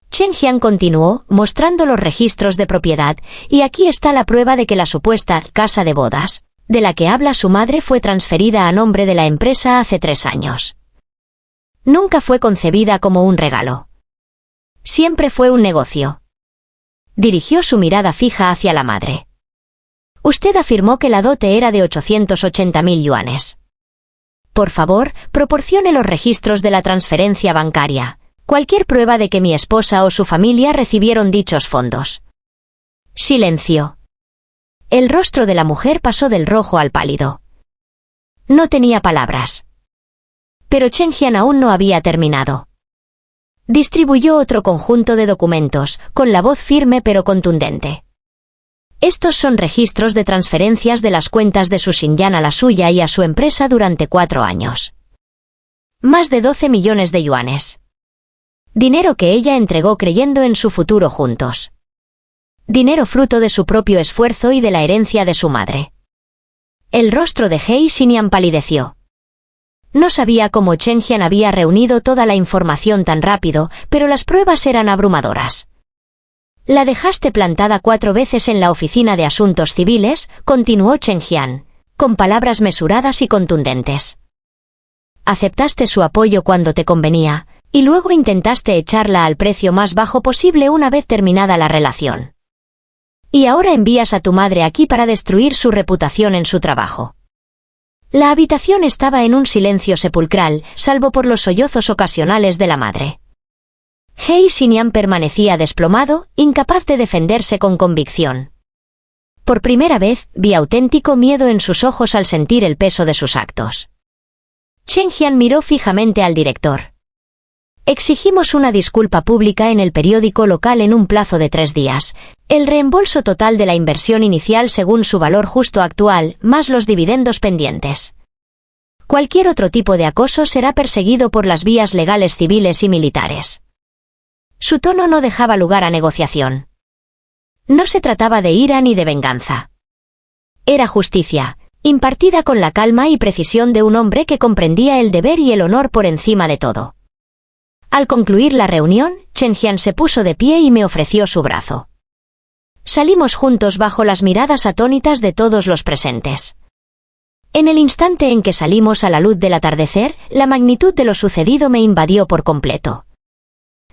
Chengxian continuó, mostrando los registros de propiedad, y aquí está la prueba de que la supuesta casa de bodas de la que habla su madre fue transferida a nombre de la empresa hace 3 años. Nunca fue concebida como un regalo. Siempre fue un negocio. Dirigió su mirada fija hacia la madre. Usted afirmó que la dote era de 880.000 yuanes. Por favor, proporcione los registros de la transferencia bancaria, cualquier prueba de que mi esposa o su familia recibieron dichos fondos. Silencio. El rostro de la mujer pasó del rojo al pálido. No tenía palabras. Pero Chen Jian aún no había terminado. Distribuyó otro conjunto de documentos, con la voz firme pero contundente. Estos son registros de transferencias de las cuentas de su Xinjiang a la suya y a su empresa durante 4 años. Más de 12 millones de yuanes. Dinero que ella entregó creyendo en su futuro juntos. Dinero fruto de su propio esfuerzo y de la herencia de su madre. El rostro de Hei Xinyan palideció. No sabía cómo Chen Jian había reunido toda la información tan rápido, pero las pruebas eran abrumadoras. La dejaste plantada 4 veces en la oficina de asuntos civiles, continuó Chen Jian, con palabras mesuradas y contundentes. Aceptaste su apoyo cuando te convenía, y luego intentaste echarla al precio más bajo posible una vez terminada la relación. Y ahora envías a tu madre aquí para destruir su reputación en su trabajo. La habitación estaba en un silencio sepulcral, salvo por los sollozos ocasionales de la madre. Hei Xinyan permanecía desplomado, incapaz de defenderse con convicción. Por primera vez, vi auténtico miedo en sus ojos al sentir el peso de sus actos. Chen Jian miró fijamente al director. Exigimos una disculpa pública en el periódico local en un plazo de 3 días. El reembolso total de la inversión inicial según su valor justo actual, más los dividendos pendientes. Cualquier otro tipo de acoso será perseguido por las vías legales civiles y militares. Su tono no dejaba lugar a negociación. No se trataba de ira ni de venganza. Era justicia, impartida con la calma y precisión de un hombre que comprendía el deber y el honor por encima de todo. Al concluir la reunión, Chen Jian se puso de pie y me ofreció su brazo. Salimos juntos bajo las miradas atónitas de todos los presentes. En el instante en que salimos a la luz del atardecer, la magnitud de lo sucedido me invadió por completo.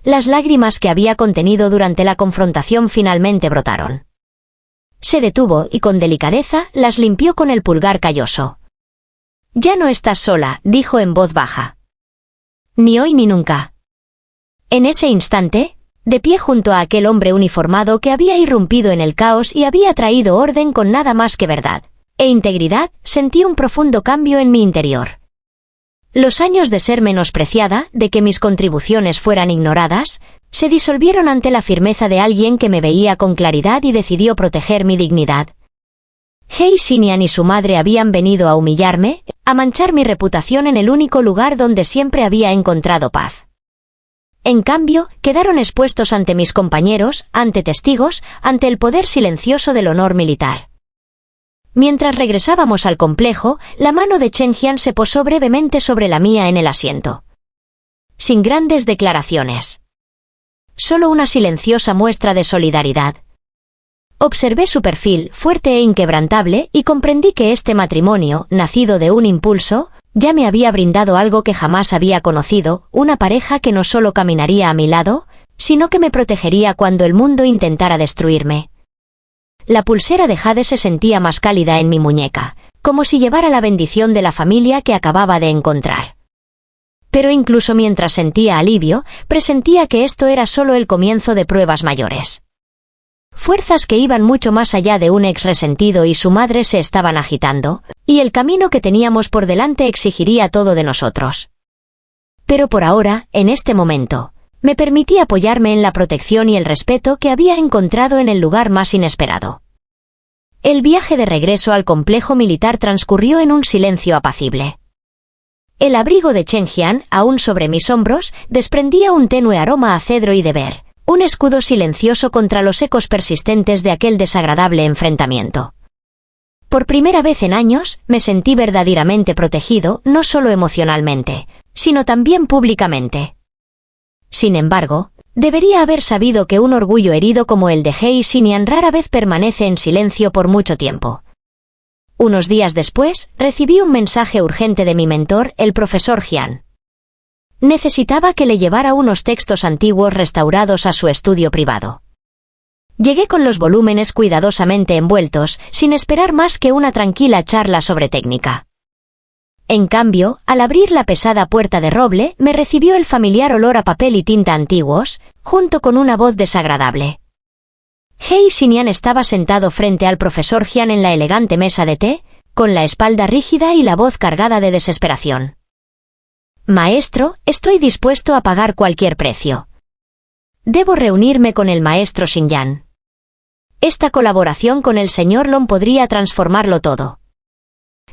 Las lágrimas que había contenido durante la confrontación finalmente brotaron. Se detuvo y con delicadeza las limpió con el pulgar calloso. «Ya no estás sola», dijo en voz baja. «Ni hoy ni nunca». En ese instante, de pie junto a aquel hombre uniformado que había irrumpido en el caos y había traído orden con nada más que verdad e integridad, sentí un profundo cambio en mi interior. Los años de ser menospreciada, de que mis contribuciones fueran ignoradas, se disolvieron ante la firmeza de alguien que me veía con claridad y decidió proteger mi dignidad. Hei Xinyan y su madre habían venido a humillarme, a manchar mi reputación en el único lugar donde siempre había encontrado paz. En cambio, quedaron expuestos ante mis compañeros, ante testigos, ante el poder silencioso del honor militar. Mientras regresábamos al complejo, la mano de Chen Jian se posó brevemente sobre la mía en el asiento. Sin grandes declaraciones. Solo una silenciosa muestra de solidaridad. Observé su perfil, fuerte e inquebrantable, y comprendí que este matrimonio, nacido de un impulso, ya me había brindado algo que jamás había conocido, una pareja que no solo caminaría a mi lado, sino que me protegería cuando el mundo intentara destruirme. La pulsera de jade se sentía más cálida en mi muñeca, como si llevara la bendición de la familia que acababa de encontrar. Pero incluso mientras sentía alivio, presentía que esto era solo el comienzo de pruebas mayores. Fuerzas que iban mucho más allá de un ex resentido y su madre se estaban agitando, y el camino que teníamos por delante exigiría todo de nosotros. Pero por ahora, en este momento, me permití apoyarme en la protección y el respeto que había encontrado en el lugar más inesperado. El viaje de regreso al complejo militar transcurrió en un silencio apacible. El abrigo de Chen Jian, aún sobre mis hombros, desprendía un tenue aroma a cedro y de ver. Un escudo silencioso contra los ecos persistentes de aquel desagradable enfrentamiento. Por primera vez en años, me sentí verdaderamente protegido, no solo emocionalmente, sino también públicamente. Sin embargo, debería haber sabido que un orgullo herido como el de Hei Xinyan rara vez permanece en silencio por mucho tiempo. Unos días después, recibí un mensaje urgente de mi mentor, el profesor Jian. Necesitaba que le llevara unos textos antiguos restaurados a su estudio privado. Llegué con los volúmenes cuidadosamente envueltos, sin esperar más que una tranquila charla sobre técnica. En cambio, al abrir la pesada puerta de roble, me recibió el familiar olor a papel y tinta antiguos, junto con una voz desagradable. Hei Xinyan estaba sentado frente al profesor Jian en la elegante mesa de té, con la espalda rígida y la voz cargada de desesperación. Maestro, estoy dispuesto a pagar cualquier precio. Debo reunirme con el maestro Xinyan. Esta colaboración con el señor Long podría transformarlo todo.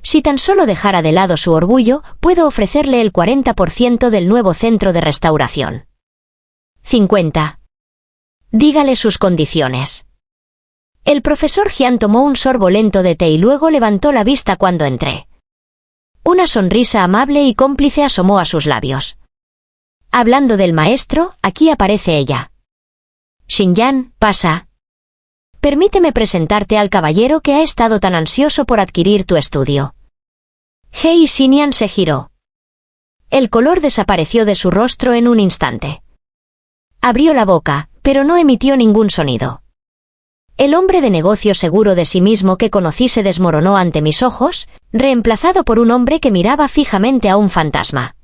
Si tan solo dejara de lado su orgullo, puedo ofrecerle el 40% del nuevo centro de restauración. 50. Dígale sus condiciones. El profesor Jian tomó un sorbo lento de té y luego levantó la vista cuando entré. Una sonrisa amable y cómplice asomó a sus labios. Hablando del maestro, aquí aparece ella. Xinyan, pasa. Permíteme presentarte al caballero que ha estado tan ansioso por adquirir tu estudio. Hei Xinyan se giró. El color desapareció de su rostro en un instante. Abrió la boca, pero no emitió ningún sonido. El hombre de negocio seguro de sí mismo que conocí se desmoronó ante mis ojos, reemplazado por un hombre que miraba fijamente a un fantasma.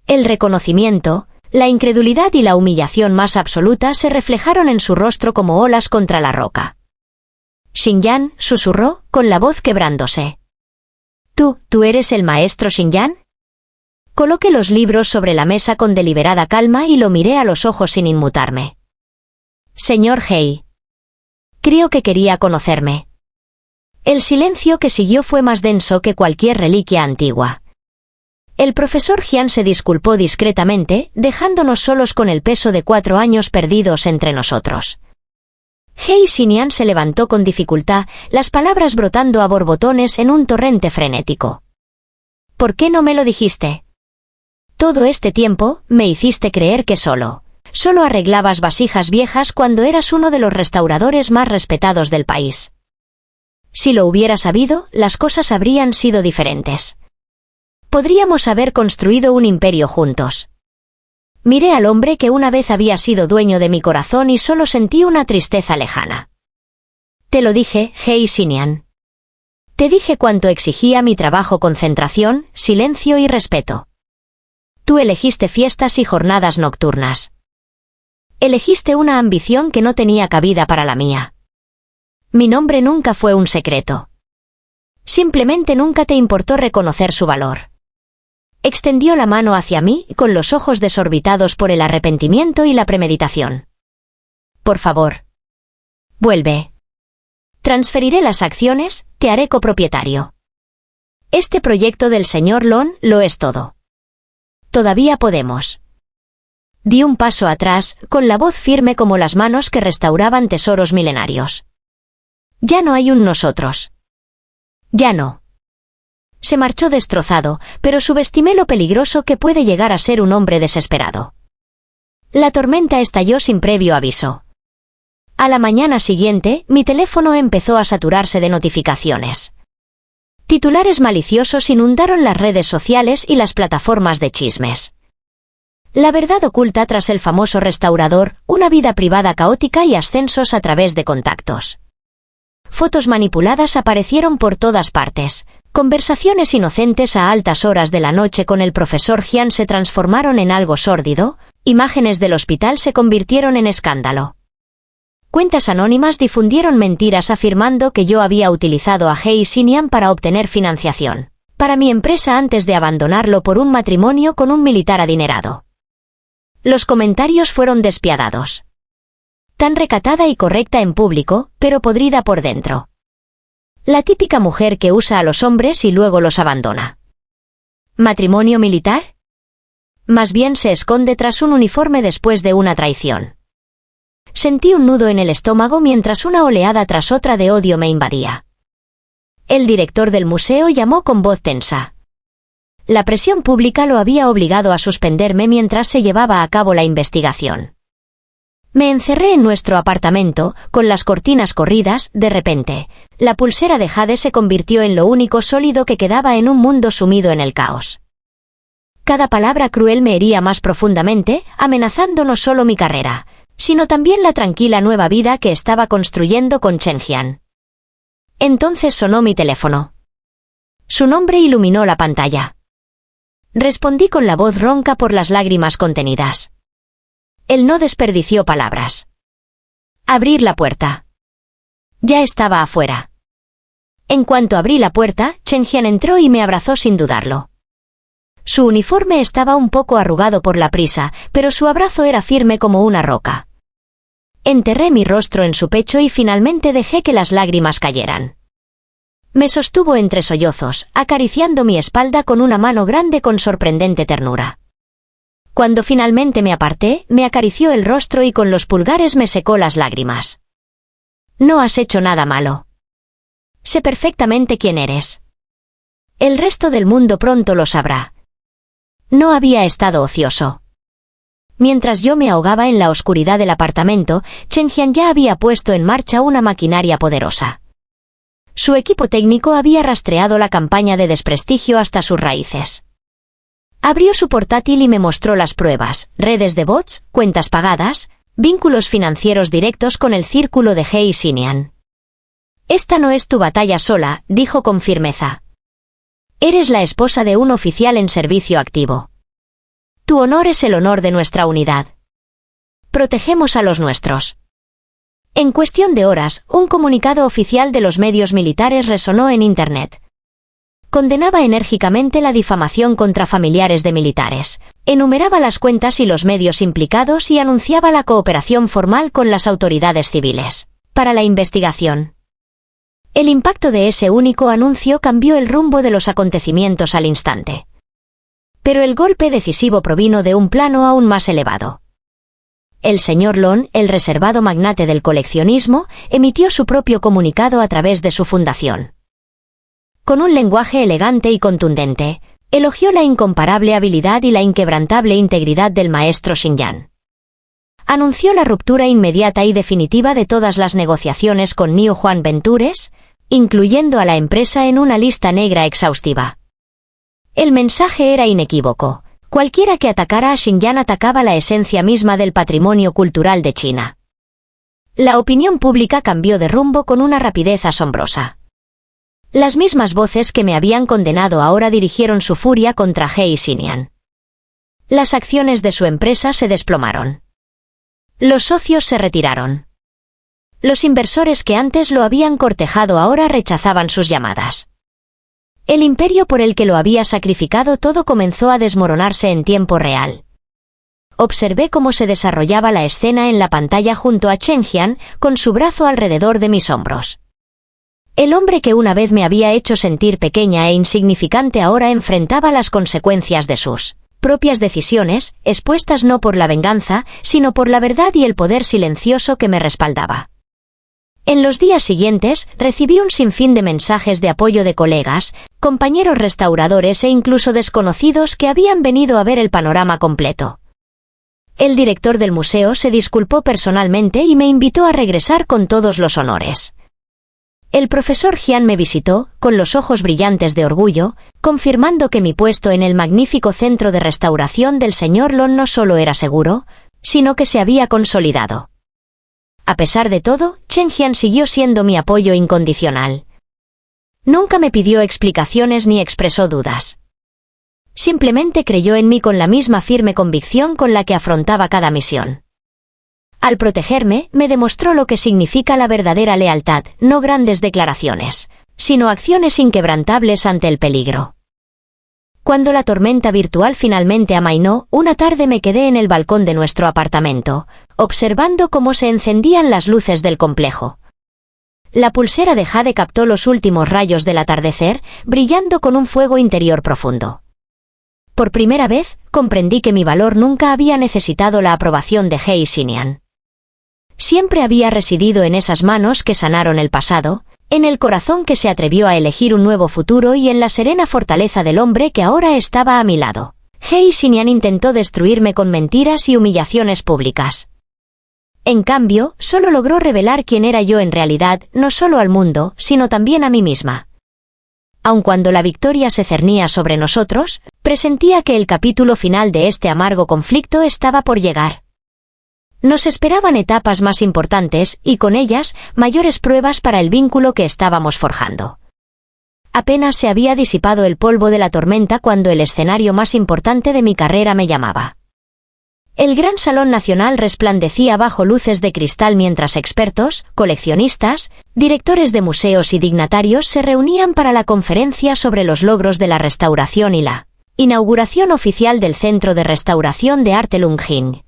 El reconocimiento, la incredulidad y la humillación más absoluta se reflejaron en su rostro como olas contra la roca. Xinyan, susurró, con la voz quebrándose. ¿Tú eres el maestro Xinyan? Coloqué los libros sobre la mesa con deliberada calma y lo miré a los ojos sin inmutarme. Señor Hei. Creo que quería conocerme. El silencio que siguió fue más denso que cualquier reliquia antigua. El profesor Jian se disculpó discretamente, dejándonos solos con el peso de 4 años perdidos entre nosotros. Hei Xinyan se levantó con dificultad, las palabras brotando a borbotones en un torrente frenético. ¿Por qué no me lo dijiste? Todo este tiempo, me hiciste creer que solo arreglabas vasijas viejas cuando eras uno de los restauradores más respetados del país. Si lo hubiera sabido, las cosas habrían sido diferentes. Podríamos haber construido un imperio juntos. Miré al hombre que una vez había sido dueño de mi corazón y solo sentí una tristeza lejana. Te lo dije, Hei Xinyan. Te dije cuánto exigía mi trabajo: concentración, silencio y respeto. Tú elegiste fiestas y jornadas nocturnas. Elegiste una ambición que no tenía cabida para la mía. Mi nombre nunca fue un secreto. Simplemente nunca te importó reconocer su valor. Extendió la mano hacia mí, con los ojos desorbitados por el arrepentimiento y la premeditación. Por favor. Vuelve. Transferiré las acciones, te haré copropietario. Este proyecto del señor Long lo es todo. Todavía podemos. Di un paso atrás, con la voz firme como las manos que restauraban tesoros milenarios. Ya no hay un nosotros. Ya no. Se marchó destrozado, pero subestimé lo peligroso que puede llegar a ser un hombre desesperado. La tormenta estalló sin previo aviso. A la mañana siguiente, mi teléfono empezó a saturarse de notificaciones. Titulares maliciosos inundaron las redes sociales y las plataformas de chismes. La verdad oculta tras el famoso restaurador, una vida privada caótica y ascensos a través de contactos. Fotos manipuladas aparecieron por todas partes. Conversaciones inocentes a altas horas de la noche con el profesor Jian se transformaron en algo sórdido, imágenes del hospital se convirtieron en escándalo. Cuentas anónimas difundieron mentiras afirmando que yo había utilizado a Hei Xinyan para obtener financiación para mi empresa antes de abandonarlo por un matrimonio con un militar adinerado. Los comentarios fueron despiadados. Tan recatada y correcta en público, pero podrida por dentro. La típica mujer que usa a los hombres y luego los abandona. ¿Matrimonio militar? Más bien se esconde tras un uniforme después de una traición. Sentí un nudo en el estómago mientras una oleada tras otra de odio me invadía. El director del museo llamó con voz tensa. La presión pública lo había obligado a suspenderme mientras se llevaba a cabo la investigación. Me encerré en nuestro apartamento, con las cortinas corridas. De repente, la pulsera de jade se convirtió en lo único sólido que quedaba en un mundo sumido en el caos. Cada palabra cruel me hería más profundamente, amenazando no solo mi carrera, sino también la tranquila nueva vida que estaba construyendo con Chen Jian. Entonces sonó mi teléfono. Su nombre iluminó la pantalla. Respondí con la voz ronca por las lágrimas contenidas. Él no desperdició palabras. Abrir la puerta. Ya estaba afuera. En cuanto abrí la puerta, Chen Jian entró y me abrazó sin dudarlo. Su uniforme estaba un poco arrugado por la prisa, pero su abrazo era firme como una roca. Enterré mi rostro en su pecho y finalmente dejé que las lágrimas cayeran. Me sostuvo entre sollozos, acariciando mi espalda con una mano grande con sorprendente ternura. Cuando finalmente me aparté, me acarició el rostro y con los pulgares me secó las lágrimas. No has hecho nada malo. Sé perfectamente quién eres. El resto del mundo pronto lo sabrá. No había estado ocioso. Mientras yo me ahogaba en la oscuridad del apartamento, Chen Jian ya había puesto en marcha una maquinaria poderosa. Su equipo técnico había rastreado la campaña de desprestigio hasta sus raíces. Abrió su portátil y me mostró las pruebas: redes de bots, cuentas pagadas, vínculos financieros directos con el círculo de He Xinian. Esta no es tu batalla sola, dijo con firmeza. Eres la esposa de un oficial en servicio activo. Tu honor es el honor de nuestra unidad. Protegemos a los nuestros. En cuestión de horas, un comunicado oficial de los medios militares resonó en Internet. Condenaba enérgicamente la difamación contra familiares de militares, enumeraba las cuentas y los medios implicados y anunciaba la cooperación formal con las autoridades civiles para la investigación. El impacto de ese único anuncio cambió el rumbo de los acontecimientos al instante. Pero el golpe decisivo provino de un plano aún más elevado. El señor Lon, el reservado magnate del coleccionismo, emitió su propio comunicado a través de su fundación. Con un lenguaje elegante y contundente, elogió la incomparable habilidad y la inquebrantable integridad del maestro Xinyan. Anunció la ruptura inmediata y definitiva de todas las negociaciones con Niu Juan Ventures, incluyendo a la empresa en una lista negra exhaustiva. El mensaje era inequívoco: cualquiera que atacara a Xinyan atacaba la esencia misma del patrimonio cultural de China. La opinión pública cambió de rumbo con una rapidez asombrosa. Las mismas voces que me habían condenado ahora dirigieron su furia contra He Xinian. Las acciones de su empresa se desplomaron. Los socios se retiraron. Los inversores que antes lo habían cortejado ahora rechazaban sus llamadas. El imperio por el que lo había sacrificado todo comenzó a desmoronarse en tiempo real. Observé cómo se desarrollaba la escena en la pantalla junto a Chen Jian, con su brazo alrededor de mis hombros. El hombre que una vez me había hecho sentir pequeña e insignificante ahora enfrentaba las consecuencias de sus propias decisiones, expuestas no por la venganza, sino por la verdad y el poder silencioso que me respaldaba. En los días siguientes, recibí un sinfín de mensajes de apoyo de colegas, compañeros restauradores e incluso desconocidos que habían venido a ver el panorama completo. El director del museo se disculpó personalmente y me invitó a regresar con todos los honores. El profesor Jian me visitó, con los ojos brillantes de orgullo, confirmando que mi puesto en el magnífico centro de restauración del señor Lon no solo era seguro, sino que se había consolidado. A pesar de todo, Chen Jian siguió siendo mi apoyo incondicional. Nunca me pidió explicaciones ni expresó dudas. Simplemente creyó en mí con la misma firme convicción con la que afrontaba cada misión. Al protegerme, me demostró lo que significa la verdadera lealtad: no grandes declaraciones, sino acciones inquebrantables ante el peligro. Cuando la tormenta virtual finalmente amainó, una tarde me quedé en el balcón de nuestro apartamento, observando cómo se encendían las luces del complejo. La pulsera de jade captó los últimos rayos del atardecer, brillando con un fuego interior profundo. Por primera vez, comprendí que mi valor nunca había necesitado la aprobación de He Xinian. Siempre había residido en esas manos que sanaron el pasado, en el corazón que se atrevió a elegir un nuevo futuro y en la serena fortaleza del hombre que ahora estaba a mi lado. He Xinian intentó destruirme con mentiras y humillaciones públicas. En cambio, solo logró revelar quién era yo en realidad, no solo al mundo, sino también a mí misma. Aun cuando la victoria se cernía sobre nosotros, presentía que el capítulo final de este amargo conflicto estaba por llegar. Nos esperaban etapas más importantes y, con ellas, mayores pruebas para el vínculo que estábamos forjando. Apenas se había disipado el polvo de la tormenta cuando el escenario más importante de mi carrera me llamaba. El Gran Salón Nacional resplandecía bajo luces de cristal mientras expertos, coleccionistas, directores de museos y dignatarios se reunían para la conferencia sobre los logros de la restauración y la inauguración oficial del Centro de Restauración de Arte Lung-Jing.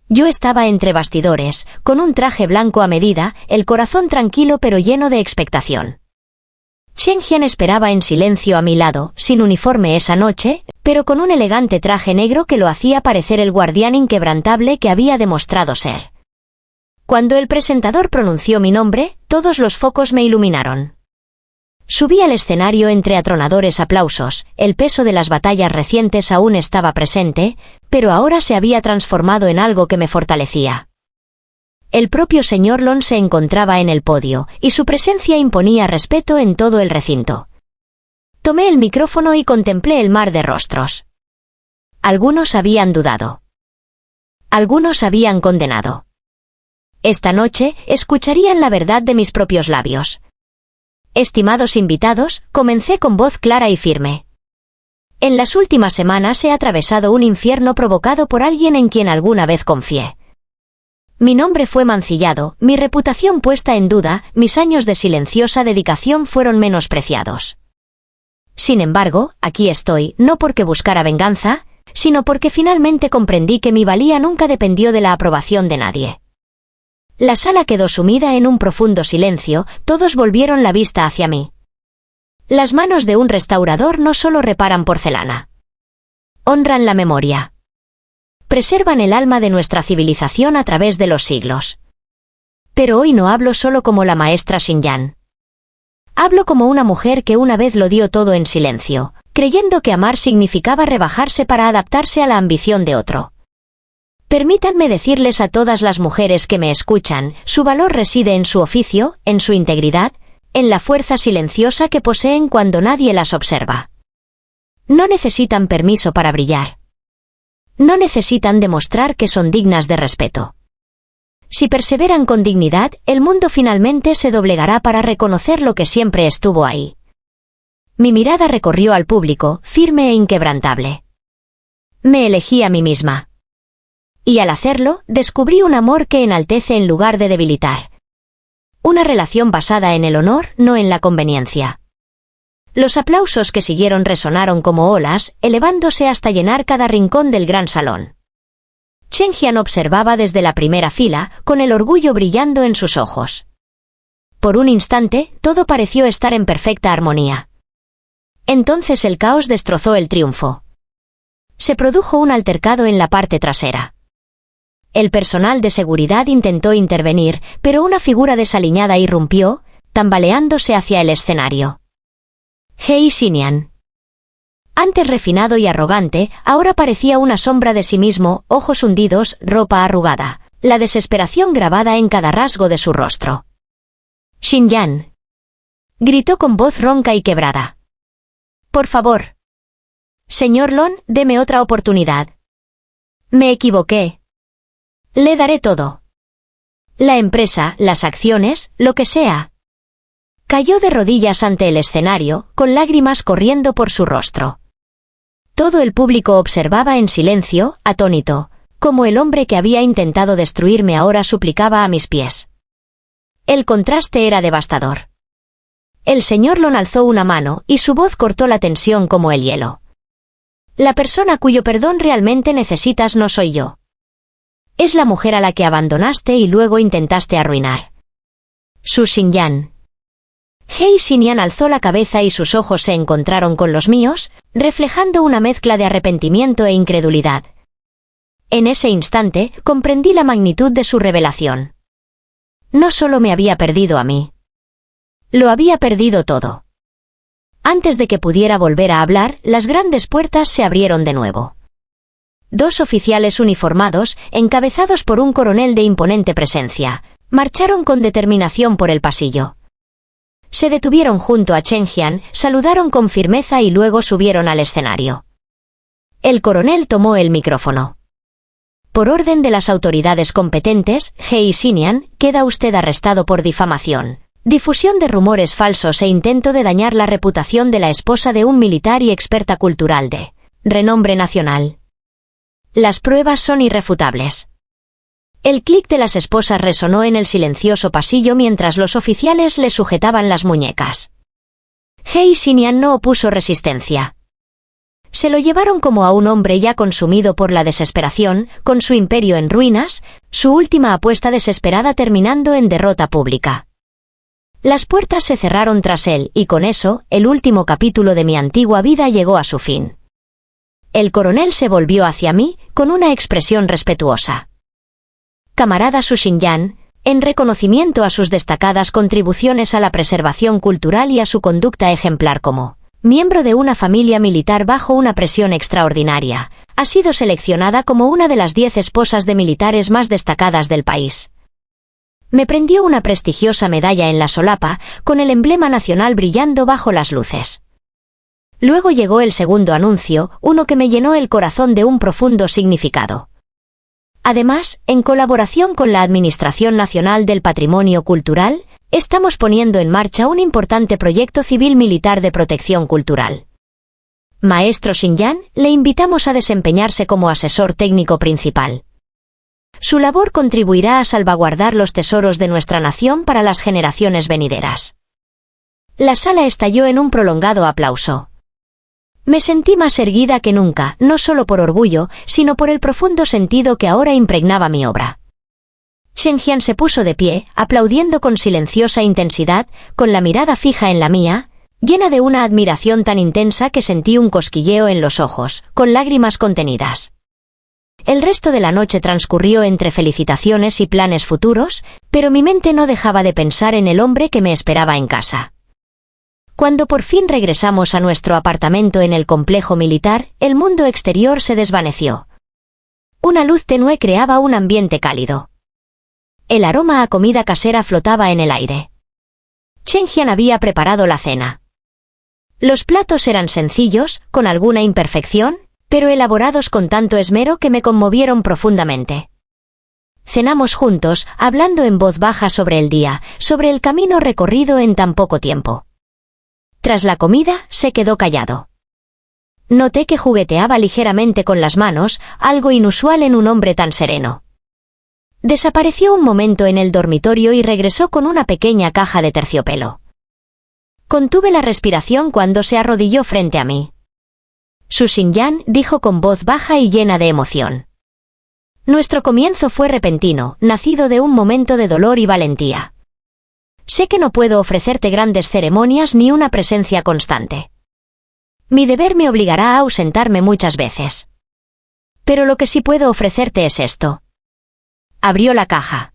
Yo estaba entre bastidores, con un traje blanco a medida, el corazón tranquilo pero lleno de expectación. Chen Jian esperaba en silencio a mi lado, sin uniforme esa noche, pero con un elegante traje negro que lo hacía parecer el guardián inquebrantable que había demostrado ser. Cuando el presentador pronunció mi nombre, todos los focos me iluminaron. Subí al escenario entre atronadores aplausos, el peso de las batallas recientes aún estaba presente, pero ahora se había transformado en algo que me fortalecía. El propio señor Lon se encontraba en el podio, y su presencia imponía respeto en todo el recinto. Tomé el micrófono y contemplé el mar de rostros. Algunos habían dudado. Algunos habían condenado. Esta noche escucharían la verdad de mis propios labios. Estimados invitados, comencé con voz clara y firme. En las últimas semanas he atravesado un infierno provocado por alguien en quien alguna vez confié. Mi nombre fue mancillado, mi reputación puesta en duda, mis años de silenciosa dedicación fueron menospreciados. Sin embargo, aquí estoy, no porque buscara venganza, sino porque finalmente comprendí que mi valía nunca dependió de la aprobación de nadie. La sala quedó sumida en un profundo silencio, todos volvieron la vista hacia mí. Las manos de un restaurador no solo reparan porcelana. Honran la memoria. Preservan el alma de nuestra civilización a través de los siglos. Pero hoy no hablo solo como la maestra Xinyan. Hablo como una mujer que una vez lo dio todo en silencio, creyendo que amar significaba rebajarse para adaptarse a la ambición de otro. Permítanme decirles a todas las mujeres que me escuchan, su valor reside en su oficio, en su integridad, en la fuerza silenciosa que poseen cuando nadie las observa. No necesitan permiso para brillar. No necesitan demostrar que son dignas de respeto. Si perseveran con dignidad, el mundo finalmente se doblegará para reconocer lo que siempre estuvo ahí. Mi mirada recorrió al público, firme e inquebrantable. Me elegí a mí misma. Y al hacerlo, descubrí un amor que enaltece en lugar de debilitar. Una relación basada en el honor, no en la conveniencia. Los aplausos que siguieron resonaron como olas, elevándose hasta llenar cada rincón del gran salón. Chen Jian observaba desde la primera fila, con el orgullo brillando en sus ojos. Por un instante, todo pareció estar en perfecta armonía. Entonces el caos destrozó el triunfo. Se produjo un altercado en la parte trasera. El personal de seguridad intentó intervenir, pero una figura desaliñada irrumpió, tambaleándose hacia el escenario. Hei Xinyan. Antes refinado y arrogante, ahora parecía una sombra de sí mismo, ojos hundidos, ropa arrugada, la desesperación grabada en cada rasgo de su rostro. Xinyan. Gritó con voz ronca y quebrada. Por favor. Señor Lon, deme otra oportunidad. Me equivoqué. Le daré todo. La empresa, las acciones, lo que sea. Cayó de rodillas ante el escenario, con lágrimas corriendo por su rostro. Todo el público observaba en silencio, atónito, como el hombre que había intentado destruirme ahora suplicaba a mis pies. El contraste era devastador. El señor Lon alzó una mano, y su voz cortó la tensión como el hielo. La persona cuyo perdón realmente necesitas no soy yo. Es la mujer a la que abandonaste y luego intentaste arruinar. Su Xinyan. Hei Xinyan alzó la cabeza y sus ojos se encontraron con los míos, reflejando una mezcla de arrepentimiento e incredulidad. En ese instante, comprendí la magnitud de su revelación. No solo me había perdido a mí. Lo había perdido todo. Antes de que pudiera volver a hablar, las grandes puertas se abrieron de nuevo. 2 oficiales uniformados, encabezados por un coronel de imponente presencia, marcharon con determinación por el pasillo. Se detuvieron junto a Chen Jian, saludaron con firmeza y luego subieron al escenario. El coronel tomó el micrófono. Por orden de las autoridades competentes, He Xinian, queda usted arrestado por difamación, difusión de rumores falsos e intento de dañar la reputación de la esposa de un militar y experta cultural de renombre nacional. Las pruebas son irrefutables. El clic de las esposas resonó en el silencioso pasillo mientras los oficiales le sujetaban las muñecas. He Xinian no opuso resistencia. Se lo llevaron como a un hombre ya consumido por la desesperación, con su imperio en ruinas, su última apuesta desesperada terminando en derrota pública. Las puertas se cerraron tras él y con eso, el último capítulo de mi antigua vida llegó a su fin. El coronel se volvió hacia mí, con una expresión respetuosa. Camarada Su Xinyan, en reconocimiento a sus destacadas contribuciones a la preservación cultural y a su conducta ejemplar como miembro de una familia militar bajo una presión extraordinaria, ha sido seleccionada como una de las 10 esposas de militares más destacadas del país. Me prendió una prestigiosa medalla en la solapa, con el emblema nacional brillando bajo las luces. Luego llegó el segundo anuncio, uno que me llenó el corazón de un profundo significado. Además, en colaboración con la Administración Nacional del Patrimonio Cultural, estamos poniendo en marcha un importante proyecto civil-militar de protección cultural. Maestro Xinyan, le invitamos a desempeñarse como asesor técnico principal. Su labor contribuirá a salvaguardar los tesoros de nuestra nación para las generaciones venideras. La sala estalló en un prolongado aplauso. Me sentí más erguida que nunca, no solo por orgullo, sino por el profundo sentido que ahora impregnaba mi obra. Chen Jian se puso de pie, aplaudiendo con silenciosa intensidad, con la mirada fija en la mía, llena de una admiración tan intensa que sentí un cosquilleo en los ojos, con lágrimas contenidas. El resto de la noche transcurrió entre felicitaciones y planes futuros, pero mi mente no dejaba de pensar en el hombre que me esperaba en casa. Cuando por fin regresamos a nuestro apartamento en el complejo militar, el mundo exterior se desvaneció. Una luz tenue creaba un ambiente cálido. El aroma a comida casera flotaba en el aire. Chen Jian había preparado la cena. Los platos eran sencillos, con alguna imperfección, pero elaborados con tanto esmero que me conmovieron profundamente. Cenamos juntos, hablando en voz baja sobre el día, sobre el camino recorrido en tan poco tiempo. Tras la comida, se quedó callado. Noté que jugueteaba ligeramente con las manos, algo inusual en un hombre tan sereno. Desapareció un momento en el dormitorio y regresó con una pequeña caja de terciopelo. Contuve la respiración cuando se arrodilló frente a mí. Su Xinyan, dijo con voz baja y llena de emoción. Nuestro comienzo fue repentino, nacido de un momento de dolor y valentía. Sé que no puedo ofrecerte grandes ceremonias ni una presencia constante. Mi deber me obligará a ausentarme muchas veces. Pero lo que sí puedo ofrecerte es esto. Abrió la caja.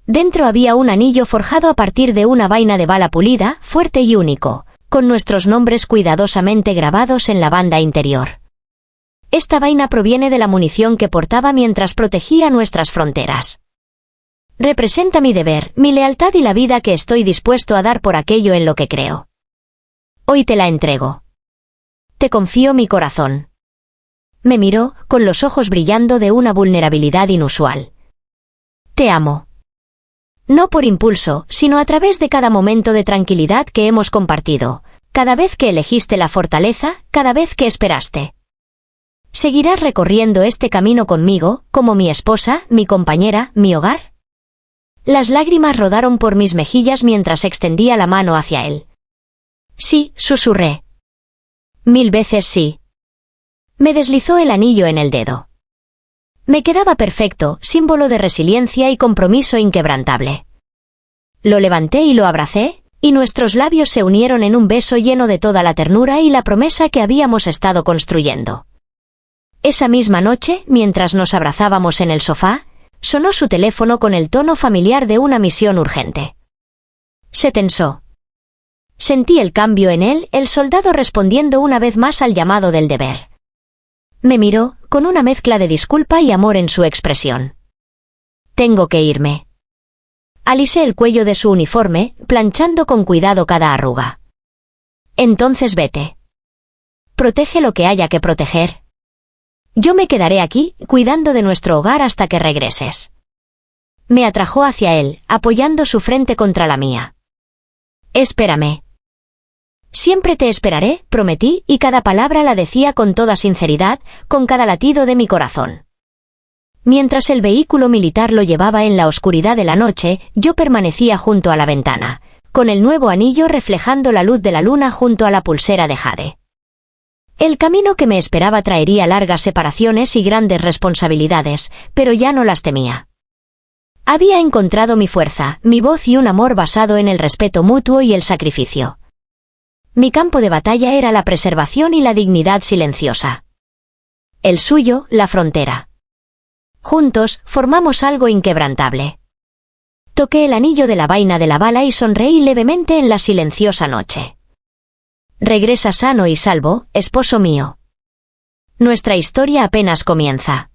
Dentro había un anillo forjado a partir de una vaina de bala pulida, fuerte y único, con nuestros nombres cuidadosamente grabados en la banda interior. Esta vaina proviene de la munición que portaba mientras protegía nuestras fronteras. Representa mi deber, mi lealtad y la vida que estoy dispuesto a dar por aquello en lo que creo. Hoy te la entrego. Te confío mi corazón. Me miró, con los ojos brillando de una vulnerabilidad inusual. Te amo. No por impulso, sino a través de cada momento de tranquilidad que hemos compartido, cada vez que elegiste la fortaleza, cada vez que esperaste. ¿Seguirás recorriendo este camino conmigo, como mi esposa, mi compañera, mi hogar? Las lágrimas rodaron por mis mejillas mientras extendía la mano hacia él. Sí, susurré. 1000 veces sí. Me deslizó el anillo en el dedo. Me quedaba perfecto, símbolo de resiliencia y compromiso inquebrantable. Lo levanté y lo abracé, y nuestros labios se unieron en un beso lleno de toda la ternura y la promesa que habíamos estado construyendo. Esa misma noche, mientras nos abrazábamos en el sofá, sonó su teléfono con el tono familiar de una misión urgente. Se tensó. Sentí el cambio en él, el soldado respondiendo una vez más al llamado del deber. Me miró, con una mezcla de disculpa y amor en su expresión. Tengo que irme. Alisé el cuello de su uniforme, planchando con cuidado cada arruga. Entonces vete. Protege lo que haya que proteger. Yo me quedaré aquí, cuidando de nuestro hogar hasta que regreses. Me atrajo hacia él, apoyando su frente contra la mía. Espérame. Siempre te esperaré, prometí, y cada palabra la decía con toda sinceridad, con cada latido de mi corazón. Mientras el vehículo militar lo llevaba en la oscuridad de la noche, yo permanecía junto a la ventana, con el nuevo anillo reflejando la luz de la luna junto a la pulsera de jade. El camino que me esperaba traería largas separaciones y grandes responsabilidades, pero ya no las temía. Había encontrado mi fuerza, mi voz y un amor basado en el respeto mutuo y el sacrificio. Mi campo de batalla era la preservación y la dignidad silenciosa. El suyo, la frontera. Juntos, formamos algo inquebrantable. Toqué el anillo de la vaina de la bala y sonreí levemente en la silenciosa noche. Regresa sano y salvo, esposo mío. Nuestra historia apenas comienza.